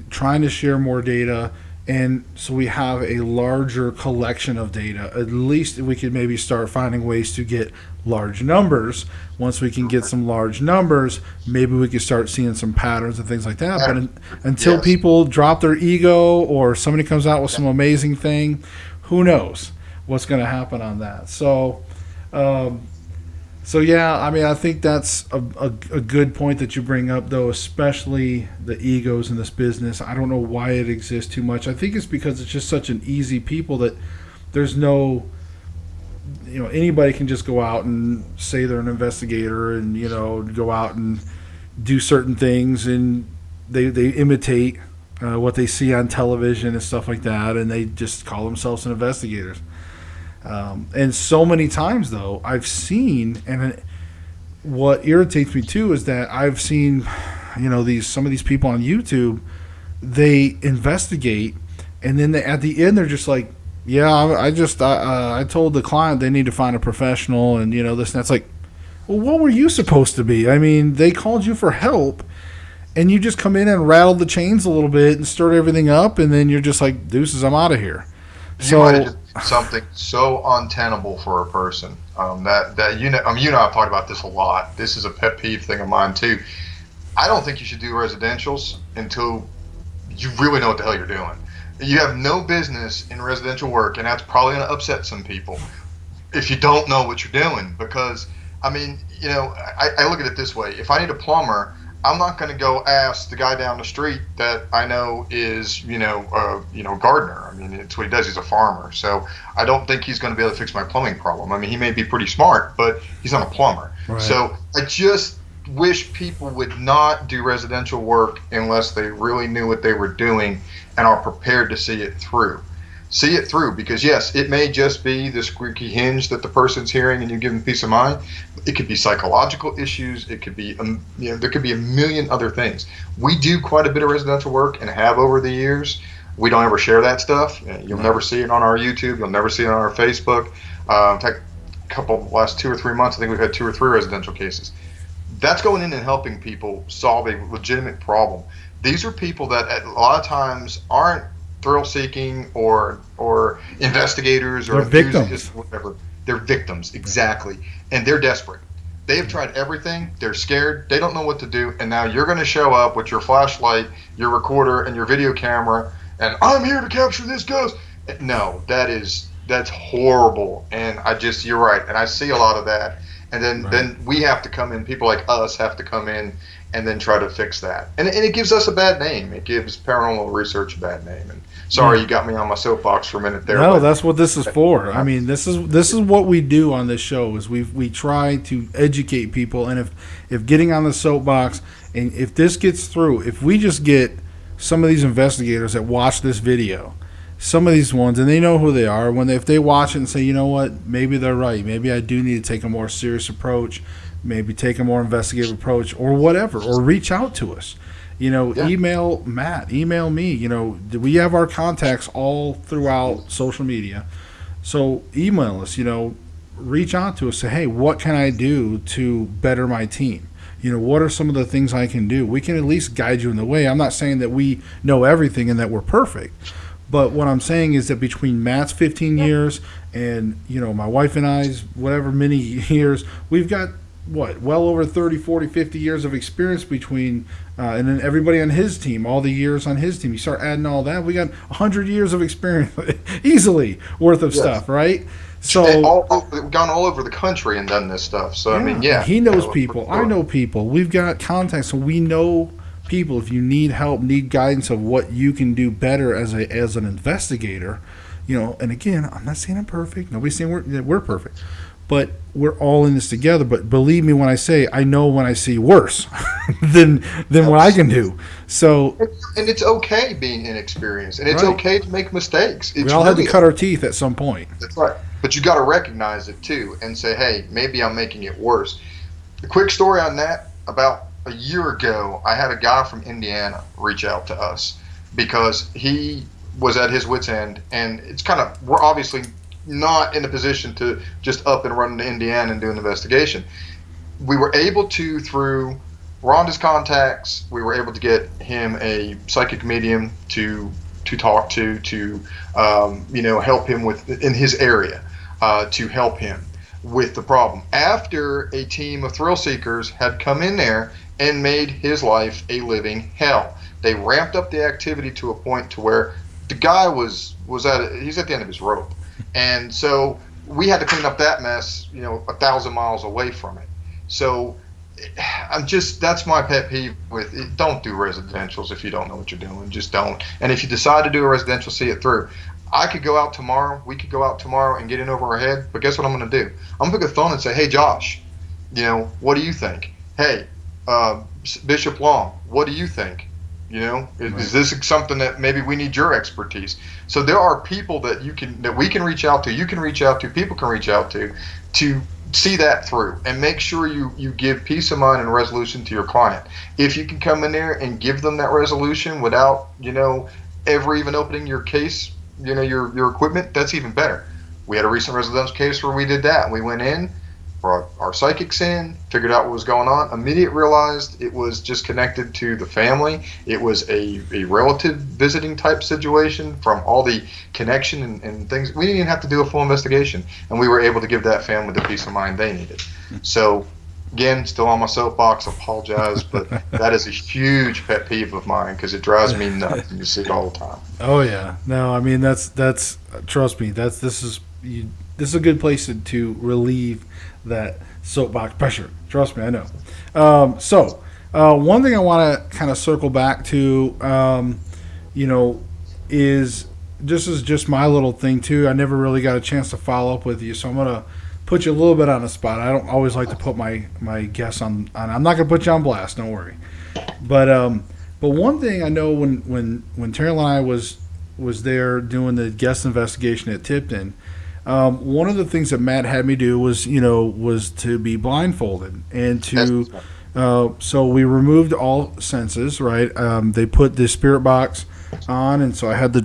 trying to share more data, and so we have a larger collection of data. At least we could maybe start finding ways to get large numbers. Once we can get some large numbers, maybe we could start seeing some patterns and things like that. But until people drop their ego or somebody comes out with some amazing thing, who knows what's going to happen on that. So yeah, I mean, I think that's a good point that you bring up, though, especially the egos in this business. I don't know why it exists too much. I think it's because it's just such an easy people that there's no, anybody can just go out and say they're an investigator and, go out and do certain things, and they imitate what they see on television and stuff like that, and they just call themselves an investigators. And so many times, though, I've seen, and what irritates me too is that I've seen, some of these people on YouTube, they investigate, and then at the end they're just like, yeah, I told the client they need to find a professional, and this and that's like, well, what were you supposed to be? I mean, they called you for help, and you just come in and rattled the chains a little bit and stirred everything up, and then you're just like, deuces, I'm out of here. You might have just done something so untenable for a person that you and I have talked about this a lot. This is a pet peeve thing of mine too. I don't think you should do residentials until you really know what the hell you're doing. You have no business in residential work, and that's probably going to upset some people if you don't know what you're doing. Because I mean, I look at it this way: if I need a plumber, I'm not going to go ask the guy down the street that I know is, gardener. I mean, it's what he does. He's a farmer. So I don't think he's going to be able to fix my plumbing problem. I mean, he may be pretty smart, but he's not a plumber. Right. So I just wish people would not do residential work unless they really knew what they were doing and are prepared to see it through. See it through, because yes, it may just be the squeaky hinge that the person's hearing and you give them peace of mind. It could be psychological issues. It could be, there could be a million other things. We do quite a bit of residential work and have over the years. We don't ever share that stuff. You'll never see it on our YouTube. You'll never see it on our Facebook. In fact, last 2 or 3 months, I think we've had 2 or 3 residential cases. That's going in and helping people solve a legitimate problem. These are people that a lot of times aren't thrill-seeking or investigators or enthusiasts, whatever. They're victims, exactly, and they're desperate. They have tried everything. They're scared. They don't know what to do, and now you're going to show up with your flashlight, your recorder, and your video camera, and I'm here to capture this ghost. No, that's horrible, and you're right, and I see a lot of that. And then we have to come in. People like us have to come in and then try to fix that. And it gives us a bad name. It gives paranormal research a bad name. And sorry, you got me on my soapbox for a minute there. No, that's what this is for. I mean, this is what we do on this show is we try to educate people. And if getting on the soapbox, and if this gets through, if we just get some of these investigators that watch this video, some of these ones, and they know who they are, if they watch it and say, you know what, maybe they're right. Maybe I do need to take a more serious approach. Maybe take a more investigative approach or whatever, or reach out to us. Email Matt, email me. We have our contacts all throughout social media. So email us, reach out to us. Say, hey, what can I do to better my team? What are some of the things I can do? We can at least guide you in the way. I'm not saying that we know everything and that we're perfect. But what I'm saying is that between Matt's 15 years and, my wife and I's whatever many years, we've got well over 30, 40, 50 years of experience between, and then everybody on his team, all the years on his team. You start adding all that, we got 100 years of experience easily worth of stuff, right? So we've gone all over the country and done this stuff. So I mean, he knows people. I know people. We've got contacts, so we know people. If you need help, need guidance of what you can do better as an investigator, And again, I'm not saying I'm perfect. Nobody's saying we're perfect, but we're all in this together. But believe me when I say I know when I see worse than what I can do. So, and it's okay being inexperienced, and it's okay to make mistakes. We all had to cut our teeth at some point. That's right. But you got to recognize it too, and say, hey, maybe I'm making it worse. The quick story on that: about a year ago, I had a guy from Indiana reach out to us because he was at his wit's end, and it's we're obviously not in a position to just up and run to Indiana and do an investigation. We were able to, through Rhonda's contacts, we were able to get him a psychic medium to talk to help him in his area, to help him with the problem. After a team of thrill seekers had come in there and made his life a living hell. They ramped up the activity to a point to where the guy he's at the end of his rope. And so we had to clean up that mess, 1,000 miles away from it. So that's my pet peeve with it. Don't do residentials if you don't know what you're doing. Just don't. And if you decide to do a residential, see it through. We could go out tomorrow and get in over our head, but guess what I'm going to do? I'm going to pick a phone and say, hey, Josh, what do you think? Hey, Bishop Long, what do you think? Is this something that maybe we need your expertise? So there are people that we can reach out to, you can reach out to, people can reach out to see that through and make sure you give peace of mind and resolution to your client. If you can come in there and give them that resolution without, ever even opening your case, your equipment, that's even better. We had a recent residential case where we did that. We went in, brought our psychics in, figured out what was going on, immediately realized it was just connected to the family. It was a relative visiting type situation from all the connection and things. We didn't even have to do a full investigation, and we were able to give that family the peace of mind they needed. So, again, still on my soapbox, apologize, but that is a huge pet peeve of mine because it drives me nuts, and you see it all the time. Oh, yeah. No, I mean, that's trust me, this is a good place to relieve that soapbox pressure. Trust me, I know. So one thing I want to kind of circle back to, is this is just my little thing too. I never really got a chance to follow up with you, so I'm gonna put you a little bit on the spot. I don't always like to put my guests on. I'm not gonna put you on blast. Don't worry. But one thing I know when Terrell and I was there doing the guest investigation at Tipton. One of the things that Matt had me do was to be blindfolded and so we removed all senses, right? They put the spirit box on, and so I had the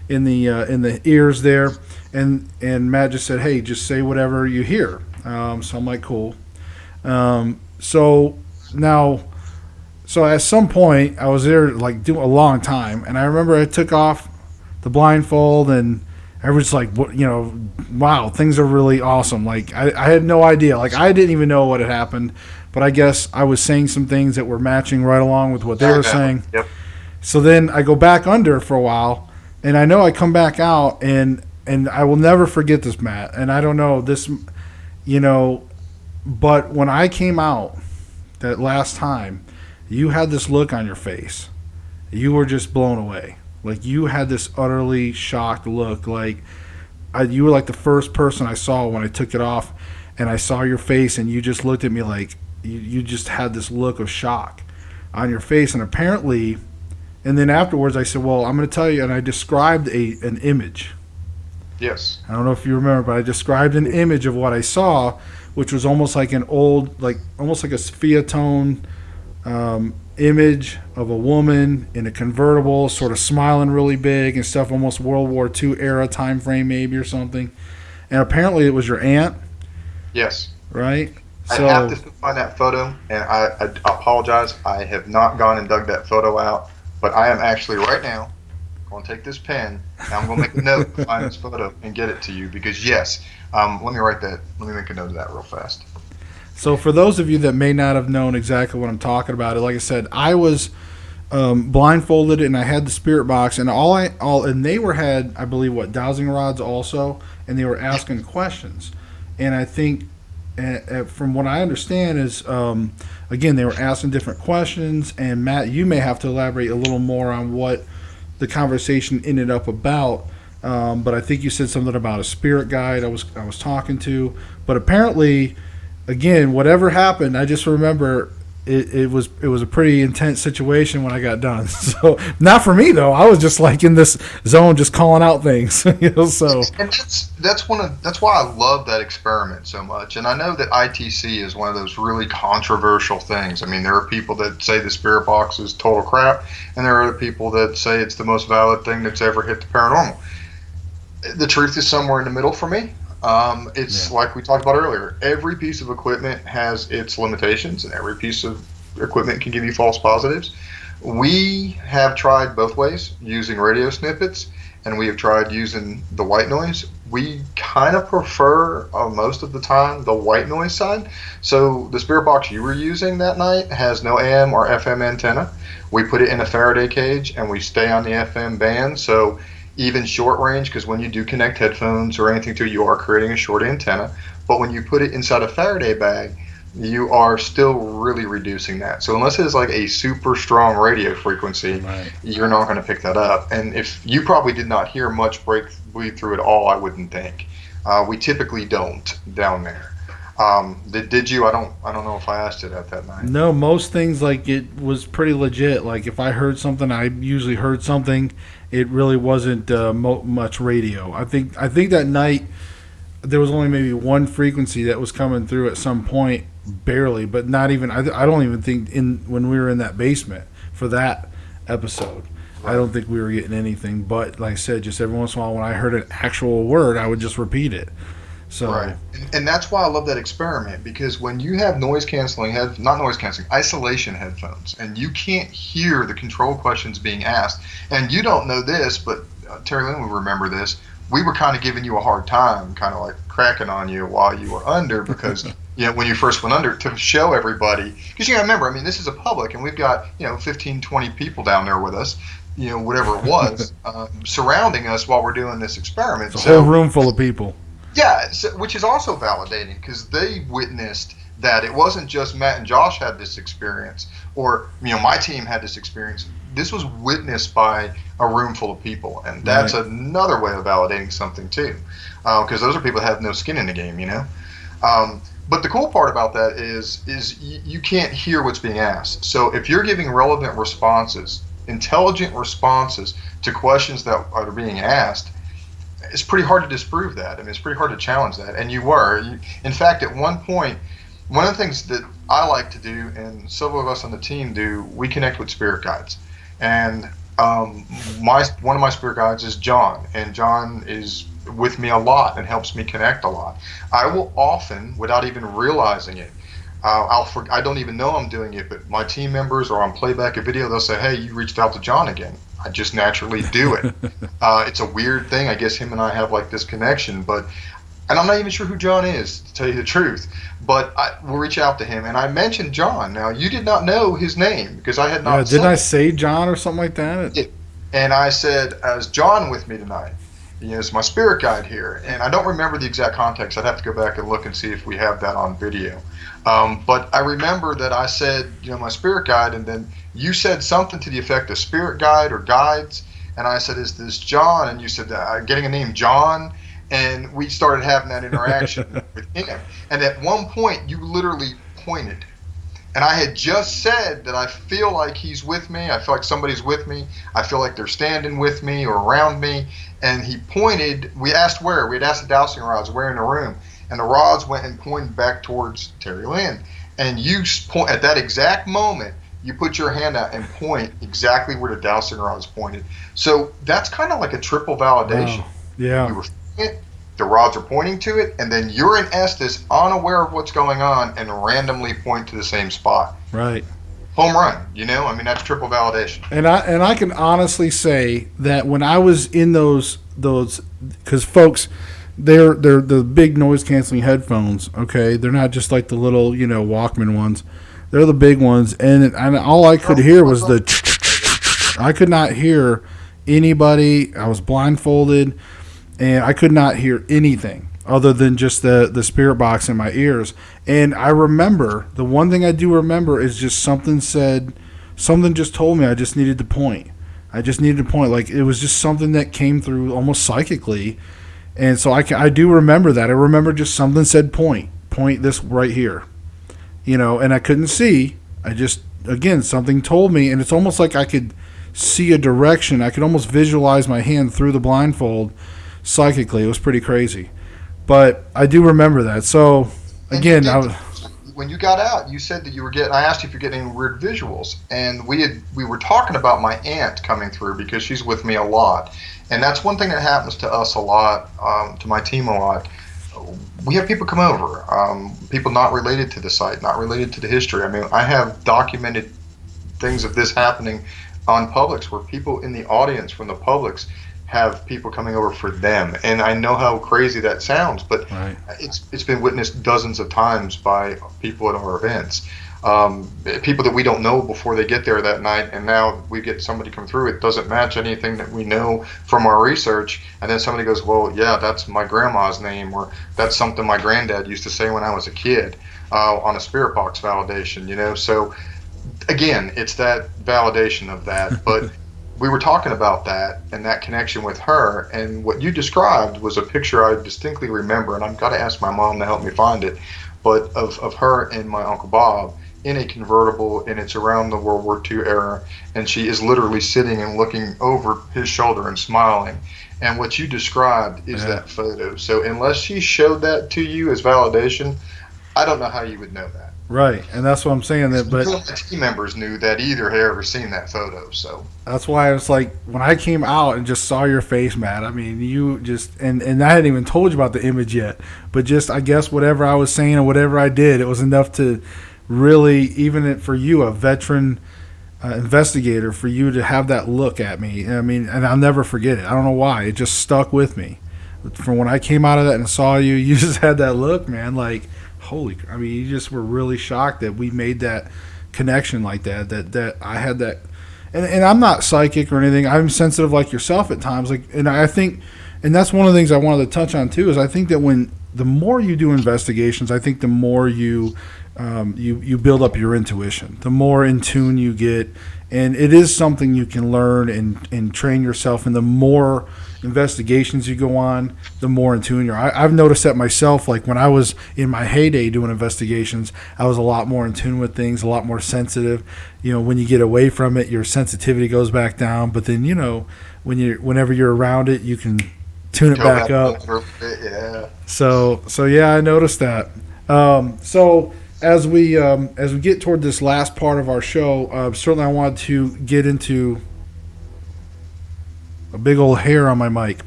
in the ears there, and Matt just said, hey, just say whatever you hear. So I'm like, cool. So at some point I was there doing a long time, and I remember I took off the blindfold, and everyone's like, "What? Wow, things are really awesome." I had no idea. I didn't even know what had happened, but I guess I was saying some things that were matching right along with what they were saying. Yep. So then I go back under for a while, and I know I come back out, and I will never forget this, Matt. And I don't know this, but when I came out that last time, you had this look on your face. You were just blown away. You had this utterly shocked look. You were the first person I saw when I took it off, and I saw your face, and you just looked at me like you just had this look of shock on your face. And apparently, and then afterwards I said, well, I'm going to tell you, and I described an image. Yes. I don't know if you remember, but I described an image of what I saw, which was almost like an old, almost like a sepia tone image of a woman in a convertible, sort of smiling really big and stuff, almost World War II era time frame maybe or something. And apparently it was your aunt. Yes. Right? I have to find that photo, and I apologize. I have not gone and dug that photo out, but I am actually right now going to take this pen, and I'm going to make a note, find this photo, and get it to you. Because yes, let me write that. Let me make a note of that real fast. So for those of you that may not have known exactly what I'm talking about, like I said, I was blindfolded and I had the spirit box, and and they had, I believe, dowsing rods also, and they were asking questions, and I think from what I understand is again, they were asking different questions, and Matt, you may have to elaborate a little more on what the conversation ended up about. But I think you said something about a spirit guide I was talking to, but apparently, again, whatever happened, I just remember it was a pretty intense situation when I got done. So not for me though. I was just like in this zone, just calling out things. So and that's why I love that experiment so much. And I know that ITC is one of those really controversial things. I mean, there are people that say the spirit box is total crap, and there are other people that say it's the most valid thing that's ever hit the paranormal. The truth is somewhere in the middle for me. It's like we talked about earlier. Every piece of equipment has its limitations, and every piece of equipment can give you false positives. We have tried both ways, using radio snippets, and we have tried using the white noise. We kind of prefer, most of the time, the white noise side. So the spirit box you were using that night has no AM or FM antenna. We put it in a Faraday cage, and we stay on the FM band. So even short range, because when you do connect headphones or anything to it, you are creating a short antenna. But when you put it inside a Faraday bag, you are still really reducing that. So unless it's like a super strong radio frequency, you're not going to pick that up. And if you probably did not hear much bleed through at all, I wouldn't think. We typically don't down there. Did you? I don't know if I asked it at that night. No, most things, like, it was pretty legit. Like if I heard something, I usually heard something. It really wasn't much radio. I think that night there was only maybe one frequency that was coming through at some point, barely, but not even. I don't even think when we were in that basement for that episode, I don't think we were getting anything. But like I said, just every once in a while when I heard an actual word, I would just repeat it. So, right, and that's why I love that experiment, because when you have isolation headphones, and you can't hear the control questions being asked, and you don't know this, but Terry Lynn will remember this. We were kind of giving you a hard time, kind of like cracking on you while you were under, because when you first went under, to show everybody, because remember, I mean, this is a public, and we've got 15, 20 people down there with us, whatever it was, surrounding us while we're doing this experiment. It's a whole room full of people. Yeah, which is also validating, because they witnessed that it wasn't just Matt and Josh had this experience, or my team had this experience. This was witnessed by a room full of people, and that's another way of validating something too, because those are people that have no skin in the game, But the cool part about that is you can't hear what's being asked. So if you're giving relevant responses, intelligent responses to questions that are being asked, it's pretty hard to disprove that. I mean, it's pretty hard to challenge that. And you were. In fact, at one point, one of the things that I like to do, and several of us on the team do, we connect with spirit guides. And one of my spirit guides is John. And John is with me a lot and helps me connect a lot. I will often, without even realizing it, I don't even know I'm doing it, but my team members, or on playback a video, they'll say, "Hey, you reached out to John again." I just naturally do it. It's a weird thing. I guess him and I have like this connection, and I'm not even sure who John is, to tell you the truth. But we'll reach out to him, and I mentioned John. Now, you did not know his name, because I had not. Yeah, didn't I say John or something like that? And I said, "Is John with me tonight? It's my spirit guide here." And I don't remember the exact context. I'd have to go back and look and see if we have that on video. But I remember that I said, my spirit guide, and then you said something to the effect of spirit guide or guides, and I said, "Is this John?" And you said, "Getting a name John," and we started having that interaction with him. And at one point, you literally pointed, and I had just said that I feel like he's with me. I feel like somebody's with me. I feel like they're standing with me or around me. And he pointed. We asked where. We had asked the dowsing rods where in the room. And the rods went and pointed back towards Terry Lynn. And you point at that exact moment, you put your hand out and point exactly where the dowsing rods pointed. So that's kind of like a triple validation. Wow. Yeah. You were it, the rods are pointing to it, and then you're in Estes unaware of what's going on and randomly point to the same spot. Right. home run. I mean, that's triple validation. And I can honestly say that when I was in those because folks, they're the big noise canceling headphones. Okay, they're not just like the little Walkman ones. They're the big ones, and all I could hear was the. I could not hear anybody. I was blindfolded, and I could not hear anything other than just the spirit box in my ears. And I remember, the one thing I do remember is just something just told me I just needed to point. I just needed to point. Like, it was just something that came through almost psychically. And so I do remember that. I remember just something said point this right here. And I couldn't see. Again, something told me, and it's almost like I could see a direction. I could almost visualize my hand through the blindfold psychically. It was pretty crazy. But I do remember that. So, again, when you got out, you said that I asked you if you're getting any weird visuals. And we were talking about my aunt coming through because she's with me a lot. And that's one thing that happens to us a lot, to my team a lot. We have people come over, people not related to the site, not related to the history. I mean, I have documented things of this happening on Publix where people in the audience from the Publix have people coming over for them. And I know how crazy that sounds, but right. It's been witnessed dozens of times by people at our events. People that we don't know before they get there that night, and now we get somebody come through. It doesn't match anything that we know from our research, and then somebody goes, well, yeah, that's my grandma's name, or that's something my granddad used to say when I was a kid, on a spirit box validation, So again, it's that validation of that. But we were talking about that and that connection with her, and what you described was a picture I distinctly remember, and I've got to ask my mom to help me find it, but of her and my Uncle Bob in a convertible, and it's around the World War II era, and she is literally sitting and looking over his shoulder and smiling. And what you described is that photo. So unless she showed that to you as validation, I don't know how you would know that. Right, and that's what I'm saying. But none of the team members knew that either had ever seen that photo. So that's why I was like, when I came out and just saw your face, Matt. I mean, you just and I hadn't even told you about the image yet, but just I guess whatever I was saying or whatever I did, it was enough to really, even for you, a veteran investigator, for you to have that look at me. I mean, and I'll never forget it. I don't know why. It just stuck with me. From when I came out of that and saw you, you just had that look, man, like, holy, I mean, you just were really shocked that we made that connection like that, that I had that. And I'm not psychic or anything. I'm sensitive like yourself at times. Like, and I think, and that's one of the things I wanted to touch on too, is I think that the more you do investigations, I think the more you build up your intuition, the more in tune you get. And it is something you can learn and train yourself. And the more investigations you go on, the more in tune you're. I've noticed that myself. Like when I was in my heyday doing investigations, I was a lot more in tune with things, a lot more sensitive. When you get away from it, your sensitivity goes back down. But then, whenever you're around it, you can tune it back up. Yeah. So yeah, I noticed that. So as we get toward this last part of our show, certainly I want to get into a big old hair on my mic.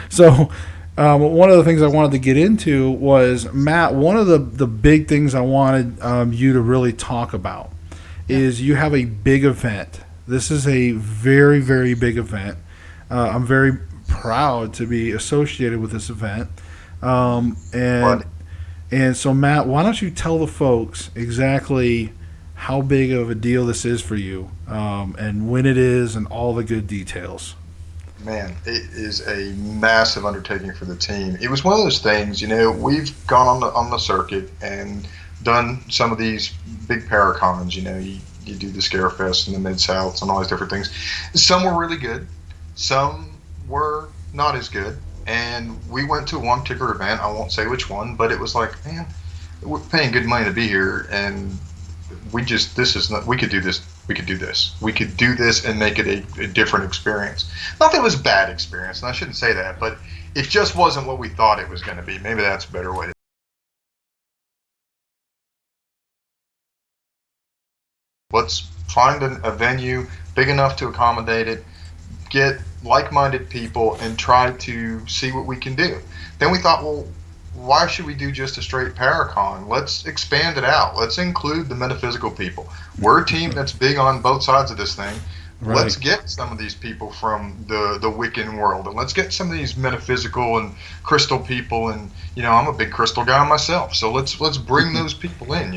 So one of the things I wanted to get into was, Matt, one of the big things I wanted you to really talk about is you have a big event. This is a very, very big event. I'm very proud to be associated with this event. And so, Matt, why don't you tell the folks exactly how big of a deal this is for you, and when it is, and all the good details. Man, it is a massive undertaking for the team. It was one of those things, we've gone on the circuit and done some of these big paracons. You do the Scarefest and the Mid-Souths and all these different things. Some were really good. Some were not as good. And we went to one particular event, I won't say which one, but it was like, man, we're paying good money to be here, and we could do this. We could do this and make it a different experience. Not that it was a bad experience, and I shouldn't say that, but it just wasn't what we thought it was going to be. Maybe that's a better way to. Let's find a venue big enough to accommodate it, get like-minded people, and try to see what we can do. Then we thought, well, why should we do just a straight Paracon? Let's expand it out. Let's include the metaphysical people. We're a team that's big on both sides of this thing. Right. Let's get some of these people from the Wiccan world, and let's get some of these metaphysical and crystal people. And I'm a big crystal guy myself, so let's bring those people in.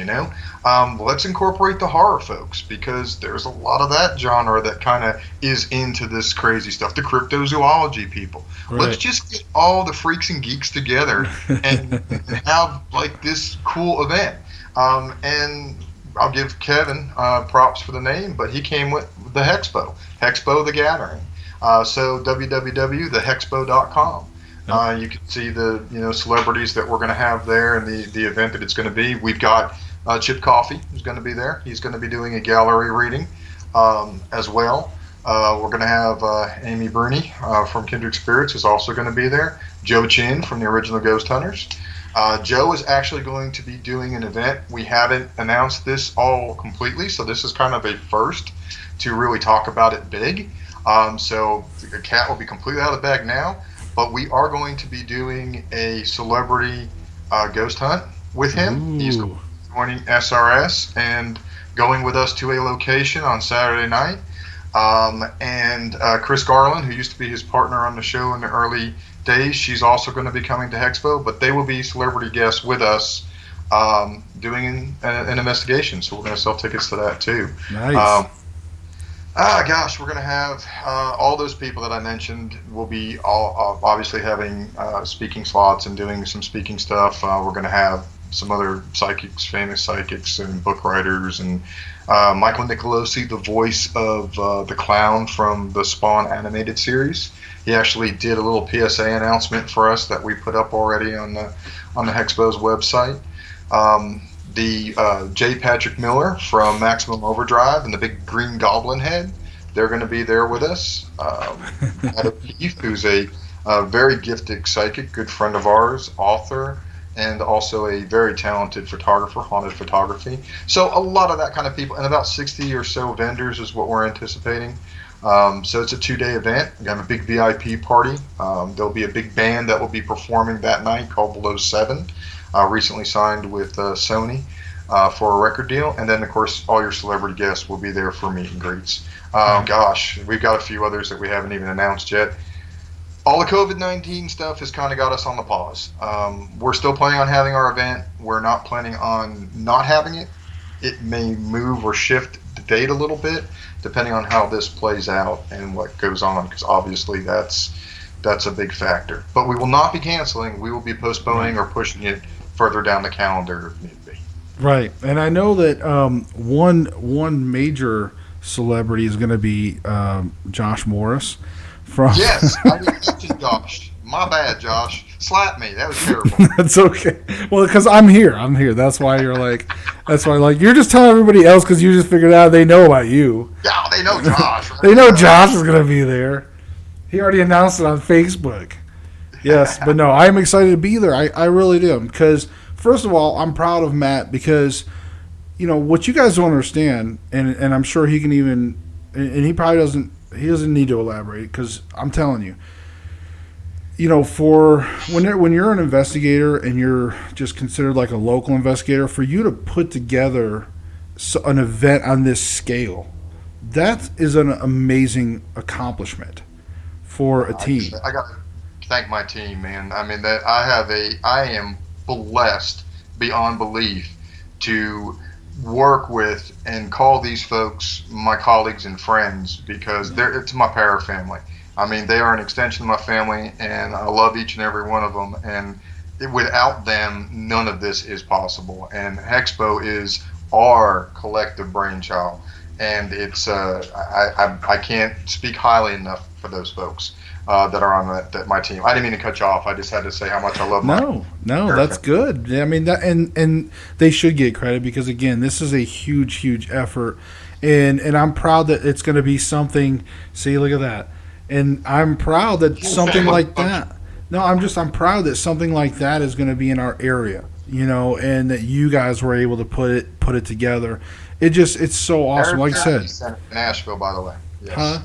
Let's incorporate the horror folks, because there's a lot of that genre that kind of is into this crazy stuff. The cryptozoology people. Right. Let's just get all the freaks and geeks together and have like this cool event. And I'll give Kevin props for the name, but he came with the Hexpo the Gathering. So www.thehexpo.com. You can see the celebrities that we're going to have there and the event that it's going to be. We've got Chip Coffey, who's going to be there. He's going to be doing a gallery reading as well. We're going to have Amy Bruni from Kindred Spirits is also going to be there. Joe Chin from the original Ghost Hunters. Joe is actually going to be doing an event. We haven't announced this all completely, so this is kind of a first to really talk about it big. So the cat will be completely out of the bag now, but we are going to be doing a celebrity ghost hunt with him. Ooh. He's joining SRS and going with us to a location on Saturday night. And Chris Garland, who used to be his partner on the show in the early days, she's also going to be coming to Hexpo, but they will be celebrity guests with us doing an investigation. So we're going to sell tickets to that too. Nice. We're going to have all those people that I mentioned will be all obviously having speaking slots and doing some speaking stuff. We're going to have some other psychics, famous psychics and book writers, and Michael Nicolosi, the voice of the clown from the Spawn animated series. He actually did a little PSA announcement for us that we put up already on the Hexpo's website. J. Patrick Miller from Maximum Overdrive and the big green goblin head, they're going to be there with us. Adam Keefe, who's a very gifted psychic, good friend of ours, author, and also a very talented photographer, haunted photography. So a lot of that kind of people, and about 60 or so vendors is what we're anticipating. So it's a 2-day event. We have a big VIP party. There'll be a big band that will be performing that night called Below 7, recently signed with Sony for a record deal. And then, of course, all your celebrity guests will be there for meet and greets. We've got a few others that we haven't even announced yet. All the COVID-19 stuff has kind of got us on the pause. We're still planning on having our event. We're not planning on not having it. It may move or shift the date a little bit, depending on how this plays out and what goes on, because obviously that's a big factor. But we will not be canceling. We will be postponing or pushing it further down the calendar if need be. Right, and I know that one major celebrity is going to be Josh Morris. Yes, I mentioned Josh. My bad, Josh. Slap me. That was terrible. That's okay. Well, because I'm here. That's why you're like, you're just telling everybody else because you just figured out they know about you. Yeah, they know Josh. Right? They know Josh is going to be there. He already announced it on Facebook. Yes, but no, I'm excited to be there. I really do. Because, first of all, I'm proud of Matt because, what you guys don't understand, and I'm sure he can even, and he probably doesn't need to elaborate because I'm telling you, for when you're an investigator and you're just considered like a local investigator, for you to put together an event on this scale, that is an amazing accomplishment for a team. I got to thank my team, man. I mean, I am blessed beyond belief to work with and call these folks my colleagues and friends because it's my para family. I mean, they are an extension of my family, and I love each and every one of them. And without them, none of this is possible. And Hexpo is our collective brainchild, and it's I can't speak highly enough for those folks that are on my team. I didn't mean to cut you off. I just had to say how much I love. No, that's good. I mean, that and they should get credit because again, this is a huge effort, and I'm proud that it's going to be something. See, look at that. And I'm proud that something like that. No, I'm proud that something like that is going to be in our area, and that you guys were able to put it together. It's so awesome. Like I said, Center in Asheville, by the way. Yes. Huh?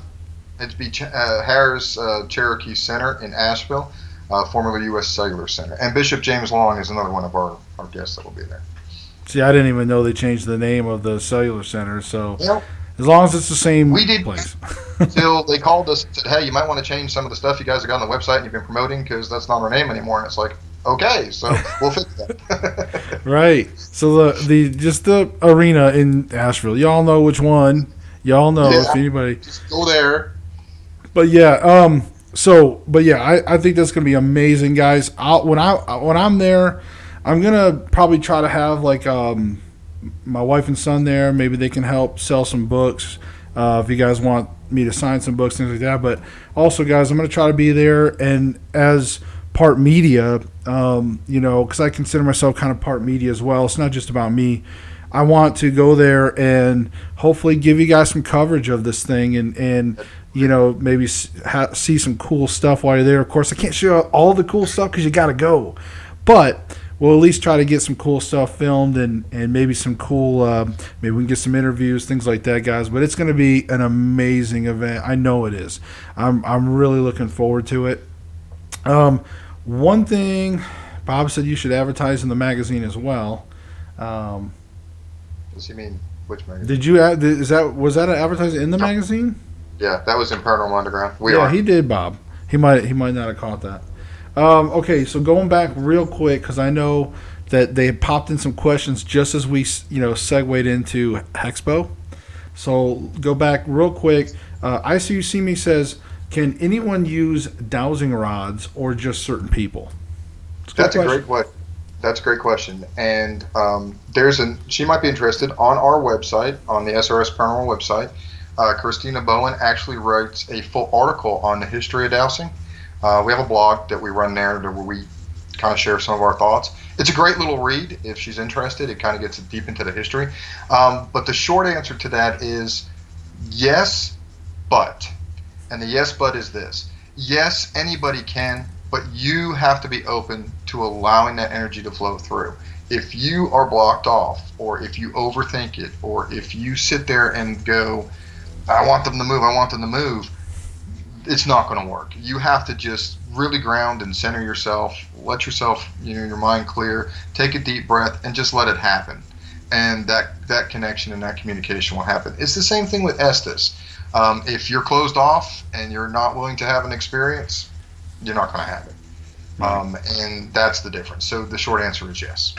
It'd be Harris Cherokee Center in Asheville. formerly U.S. Cellular Center. And Bishop James Long is another one of our guests that will be there. See, I didn't even know they changed the name of the cellular center. So Yep. as long as it's the same We did place. until they called us and said, hey, you might want to change some of the stuff you guys have got on the website and you've been promoting because that's not our name anymore. And it's like, okay, so we'll fix that. Right. So the arena in Asheville, y'all know which one. Y'all know if anybody. Just go there. But yeah, I think that's gonna be amazing, guys. When I'm there, I'm gonna probably try to have like my wife and son there. Maybe they can help sell some books if you guys want me to sign some books, things like that. But also, guys, I'm gonna try to be there and as part media, because I consider myself kind of part media as well. It's not just about me. I want to go there and hopefully give you guys some coverage of this thing and maybe see some cool stuff while you're there. Of course, I can't show all the cool stuff because you got to go. But we'll at least try to get some cool stuff filmed and maybe some cool, maybe we can get some interviews, things like that, guys. But it's going to be an amazing event. I know it is. I'm really looking forward to it. One thing, Bob said you should advertise in the magazine as well. Does he mean which magazine? Did you was that an advertising in the magazine? Yeah, that was in Paranormal Underground. He did, Bob. He might not have caught that. Okay, so going back real quick because I know that they popped in some questions just as we segued into Hexpo. So go back real quick. I See You See Me says, can anyone use dowsing rods or just certain people? That's a great question. That's a great question. And she might be interested on our website, on the SRS Paranormal website. Christina Bowen actually writes a full article on the history of dowsing. We have a blog that we run there where we kind of share some of our thoughts. It's a great little read if she's interested. It kind of gets deep into the history. But the short answer to that is yes, but. And the yes, but is this. Yes, anybody can, but you have to be open to allowing that energy to flow through. If you are blocked off, or if you overthink it, or if you sit there and go, I want them to move, it's not going to work. You have to just really ground and center yourself, let yourself, your mind clear, take a deep breath, and just let it happen. And that connection and that communication will happen. It's the same thing with Estes. If you're closed off and you're not willing to have an experience, you're not going to have it. And that's the difference. So the short answer is yes.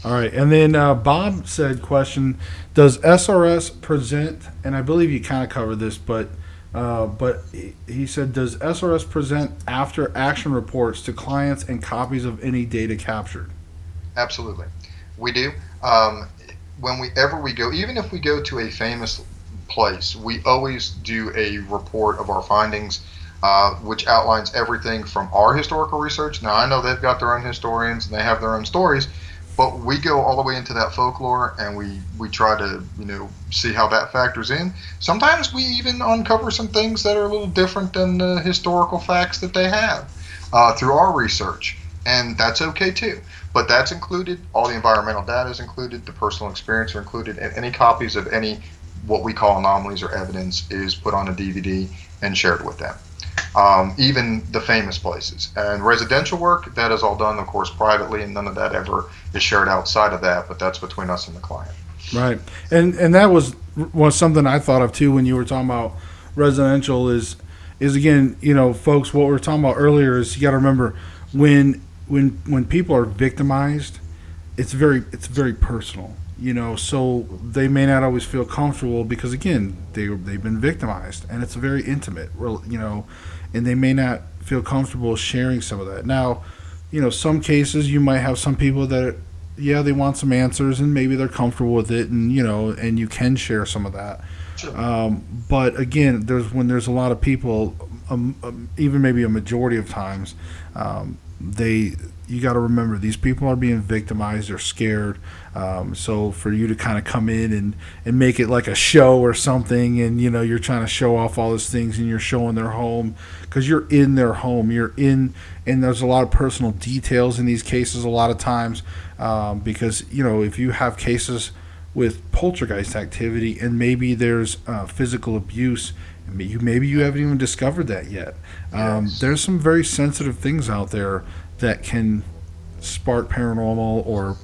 All right. And then Bob said, question, does SRS present, and I believe you kind of covered this, but he said, does SRS present after action reports to clients and copies of any data captured? Absolutely. We do. Whenever we go, even if we go to a famous place, we always do a report of our findings, which outlines everything from our historical research. Now, I know they've got their own historians and they have their own stories, but we go all the way into that folklore and we try to see how that factors in. Sometimes we even uncover some things that are a little different than the historical facts that they have through our research, and that's okay too. But that's included. All the environmental data is included. The personal experience are included, and any copies of any what we call anomalies or evidence is put on a DVD and shared with them. Even the famous places. And residential work, that is all done, of course, privately, and none of that ever is shared outside of that, but that's between us and the client. Right. And that was something I thought of, too, when you were talking about residential is again, folks, what we were talking about earlier is you got to remember when people are victimized, it's very personal. So they may not always feel comfortable because, again, they've been victimized, and it's very intimate, and they may not feel comfortable sharing some of that. Now, some cases you might have some people that, they want some answers, and maybe they're comfortable with it, and and you can share some of that. Sure. But again, when there's a lot of people, even maybe a majority of times, you got to remember these people are being victimized. They're scared. So for you to kind of come in and make it like a show or something, and you're trying to show off all these things, and you're showing their home because you're in their home. And there's a lot of personal details in these cases a lot of times because if you have cases with poltergeist activity and maybe there's physical abuse Maybe you haven't even discovered that yet. Yes. There's some very sensitive things out there that can spark paranormal, or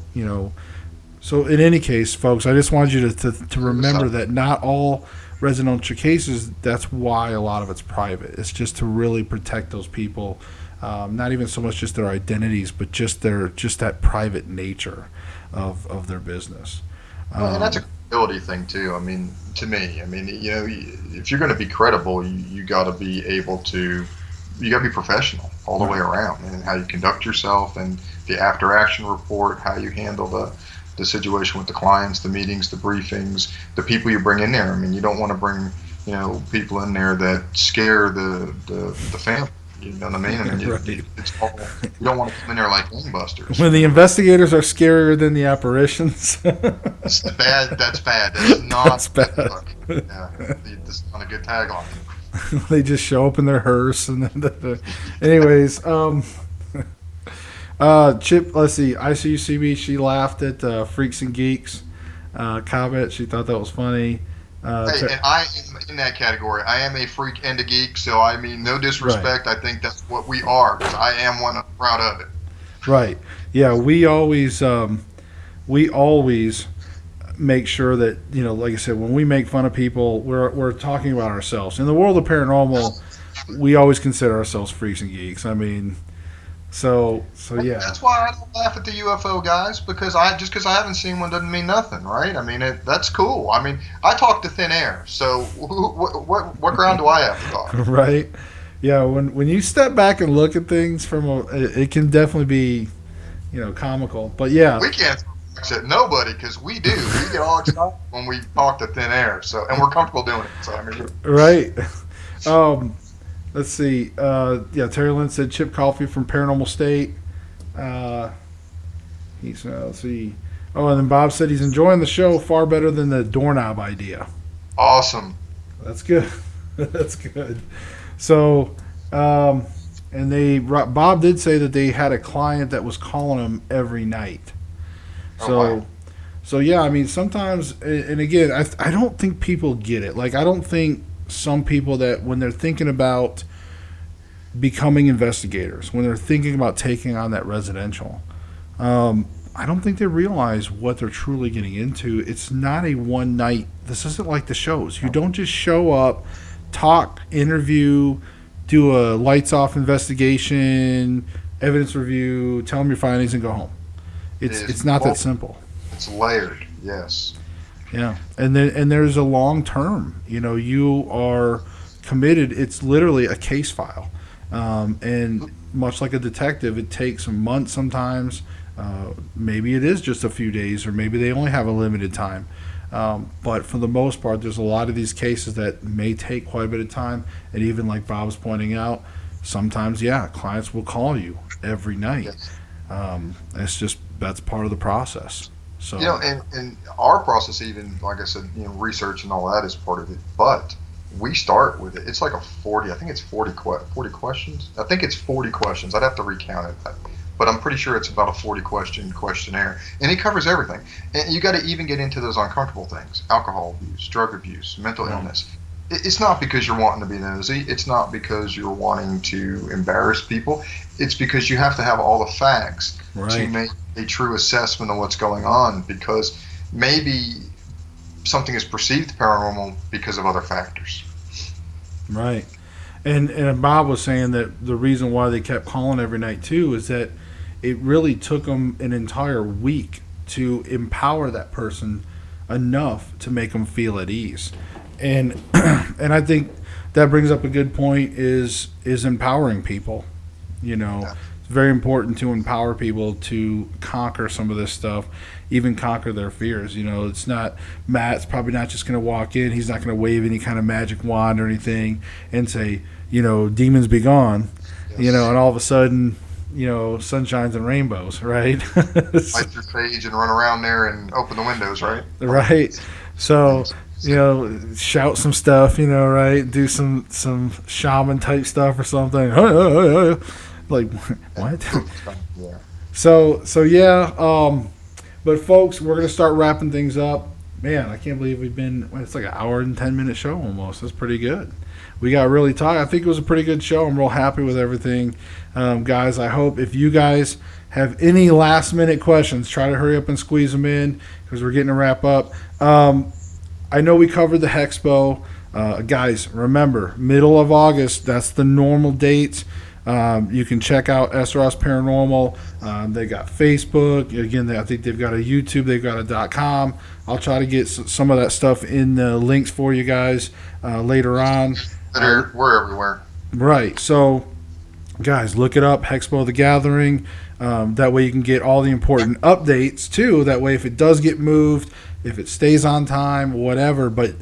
So in any case, folks, I just wanted you to remember that not all residential cases. That's why a lot of it's private. It's just to really protect those people. Not even so much just their identities, but just that private nature of their business. Well, and that's a credibility thing too. I mean, to me, if you're going to be credible, you got to be able to, you got to be professional all the way around, and how you conduct yourself, and the after action report, how you handle the situation with the clients, the meetings, the briefings, the people you bring in there. I mean, you don't want to bring people in there that scare the family. You know what I mean? Right. It's all, you don't want to come in there like gangbusters. When the investigators are scarier than the apparitions. That's bad. That's bad. That's not That's bad. Yeah, that's not a good tagline. They just show up in their hearse, and then anyways, Chip. Let's see. ICUCB. She laughed at Freaks and Geeks comment. She thought that was funny. Hey, and I am in that category. I am a freak and a geek, so I mean, no disrespect. Right. I think that's what we are, because I am one. I'm proud of it. Right. Yeah. We always make sure that, like I said, when we make fun of people, we're talking about ourselves. In the world of paranormal, we always consider ourselves freaks and geeks. I mean, so yeah. That's why I don't laugh at the UFO guys, because just because I haven't seen one doesn't mean nothing, right? I mean, that's cool. I mean, I talk to thin air, so what ground do I have to talk? Right. Yeah. When you step back and look at things it can definitely be, comical. But yeah. We can't at nobody, because we do. We get all excited when we talk to thin air. So, and we're comfortable doing it. So I mean. Right. Let's see. Terry Lynn said Chip Coffee from Paranormal State. Let's see. Oh, and then Bob said he's enjoying the show far better than the doorknob idea. Awesome. That's good. That's good. So, and Bob did say that they had a client that was calling them every night. So yeah, I mean, sometimes, and again, I don't think people get it. Like, I don't think some people that when they're thinking about becoming investigators, when they're thinking about taking on that residential, I don't think they realize what they're truly getting into. It's not a one night. This isn't like the shows. You don't just show up, talk, interview, do a lights off investigation, evidence review, tell them your findings, and go home. It's not that simple. It's layered, yes. Yeah, and there's a long term. You are committed. It's literally a case file, and much like a detective, it takes months sometimes. Maybe it is just a few days, or maybe they only have a limited time. But for the most part, there's a lot of these cases that may take quite a bit of time, and even like Bob's pointing out, sometimes clients will call you every night. Yes. That's part of the process. So and our process, even like I said, research and all that is part of it. But we start with it. It's like I think it's 40 questions. I think it's 40 questions. I'd have to recount it, but I'm pretty sure it's about a 40 question questionnaire, and it covers everything. And you got to even get into those uncomfortable things: alcohol abuse, drug abuse, mental illness. It's not because you're wanting to be nosy. It's not because you're wanting to embarrass people. It's because you have to have all the facts to make a true assessment of what's going on, because maybe something is perceived paranormal because of other factors. Right. And Bob was saying that the reason why they kept calling every night too is that it really took them an entire week to empower that person enough to make them feel at ease. And I think that brings up a good point is empowering people. It's very important to empower people to conquer some of this stuff, even conquer their fears. It's not, Matt's probably not just going to walk in. He's not going to wave any kind of magic wand or anything and say, demons be gone, Yes. And all of a sudden, sunshines and rainbows, right? Light your page and run around there and open the windows, right? Right. So, shout some stuff, right? Do some shaman type stuff or something. Like, what? Yeah. So yeah. But folks, we're gonna start wrapping things up. Man, I can't believe it's like an hour and 10-minute show almost. That's pretty good. We got really tired. I think it was a pretty good show. I'm real happy with everything. Guys, I hope if you guys have any last minute questions, try to hurry up and squeeze them in because we're getting to wrap up. I know we covered the Hexpo. Guys, remember, middle of August, that's the normal date. You can check out SRS Paranormal. They got Facebook. Again, I think they've got a YouTube. They've got a .com. I'll try to get some of that stuff in the links for you guys later on. We're everywhere. Right. So, guys, look it up, Hexpo the Gathering. That way you can get all the important updates, too. That way if it does get moved, if it stays on time, whatever. But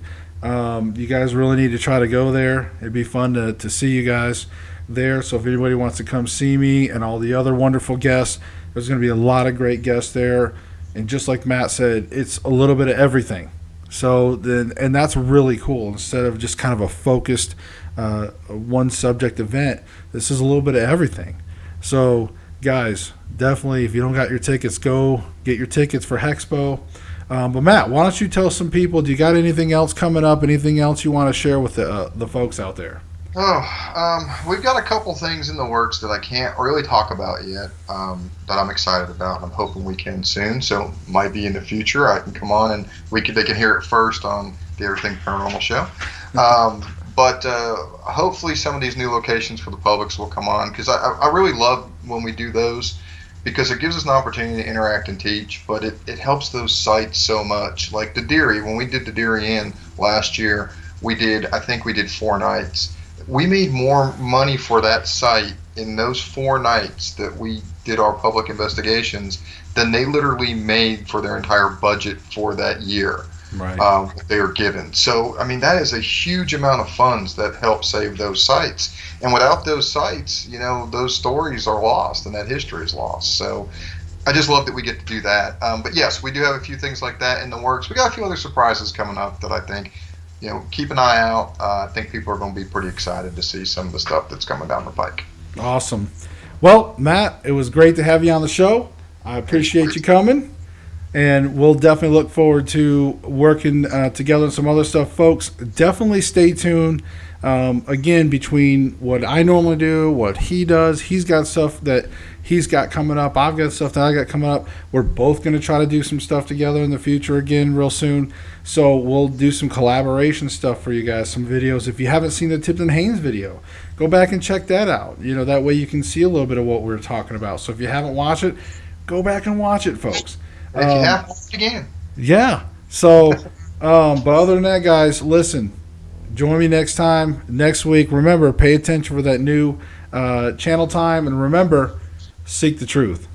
you guys really need to try to go there. It'd be fun to see you guys there. So if anybody wants to come see me and all the other wonderful guests, there's going to be a lot of great guests there. And just like Matt said, it's a little bit of everything. So then, and that's really cool. Instead of just kind of a focused one subject event, this is a little bit of everything. So guys, definitely, if you don't got your tickets, go get your tickets for Hexpo. But Matt, why don't you tell some people, do you got anything else coming up, anything else you want to share with the folks out there? We've got a couple things in the works that I can't really talk about yet, that I'm excited about, and I'm hoping we can soon. So might be in the future. I can come on and they can hear it first on the Everything Paranormal show. But hopefully some of these new locations for the publics will come on, because I really love when we do those, because it gives us an opportunity to interact and teach, but it helps those sites so much. Like the Deary, when we did the Deary Inn last year, I think we did 4 nights. We made more money for that site in those 4 nights that we did our public investigations than they literally made for their entire budget for that year. Right. They were given. So, I mean, that is a huge amount of funds that help save those sites. And without those sites, those stories are lost and that history is lost. So I just love that we get to do that. But yes, we do have a few things like that in the works. We got a few other surprises coming up that I think, keep an eye out. I think people are going to be pretty excited to see some of the stuff that's coming down the pike. Awesome. Well, Matt, it was great to have you on the show. I appreciate you coming. And we'll definitely look forward to working together on some other stuff. Folks, definitely stay tuned. Again, between what I normally do, what he does, he's got stuff that he's got coming up. I've got stuff that I got coming up. We're both going to try to do some stuff together in the future again real soon. So we'll do some collaboration stuff for you guys, some videos. If you haven't seen the Tipton Haynes video, go back and check that out. That way you can see a little bit of what we're talking about. So if you haven't watched it, go back and watch it, folks. If you have, watch it again. Yeah. So, but other than that, guys, listen, join me next week. Remember, pay attention for that new channel time. And remember, seek the truth.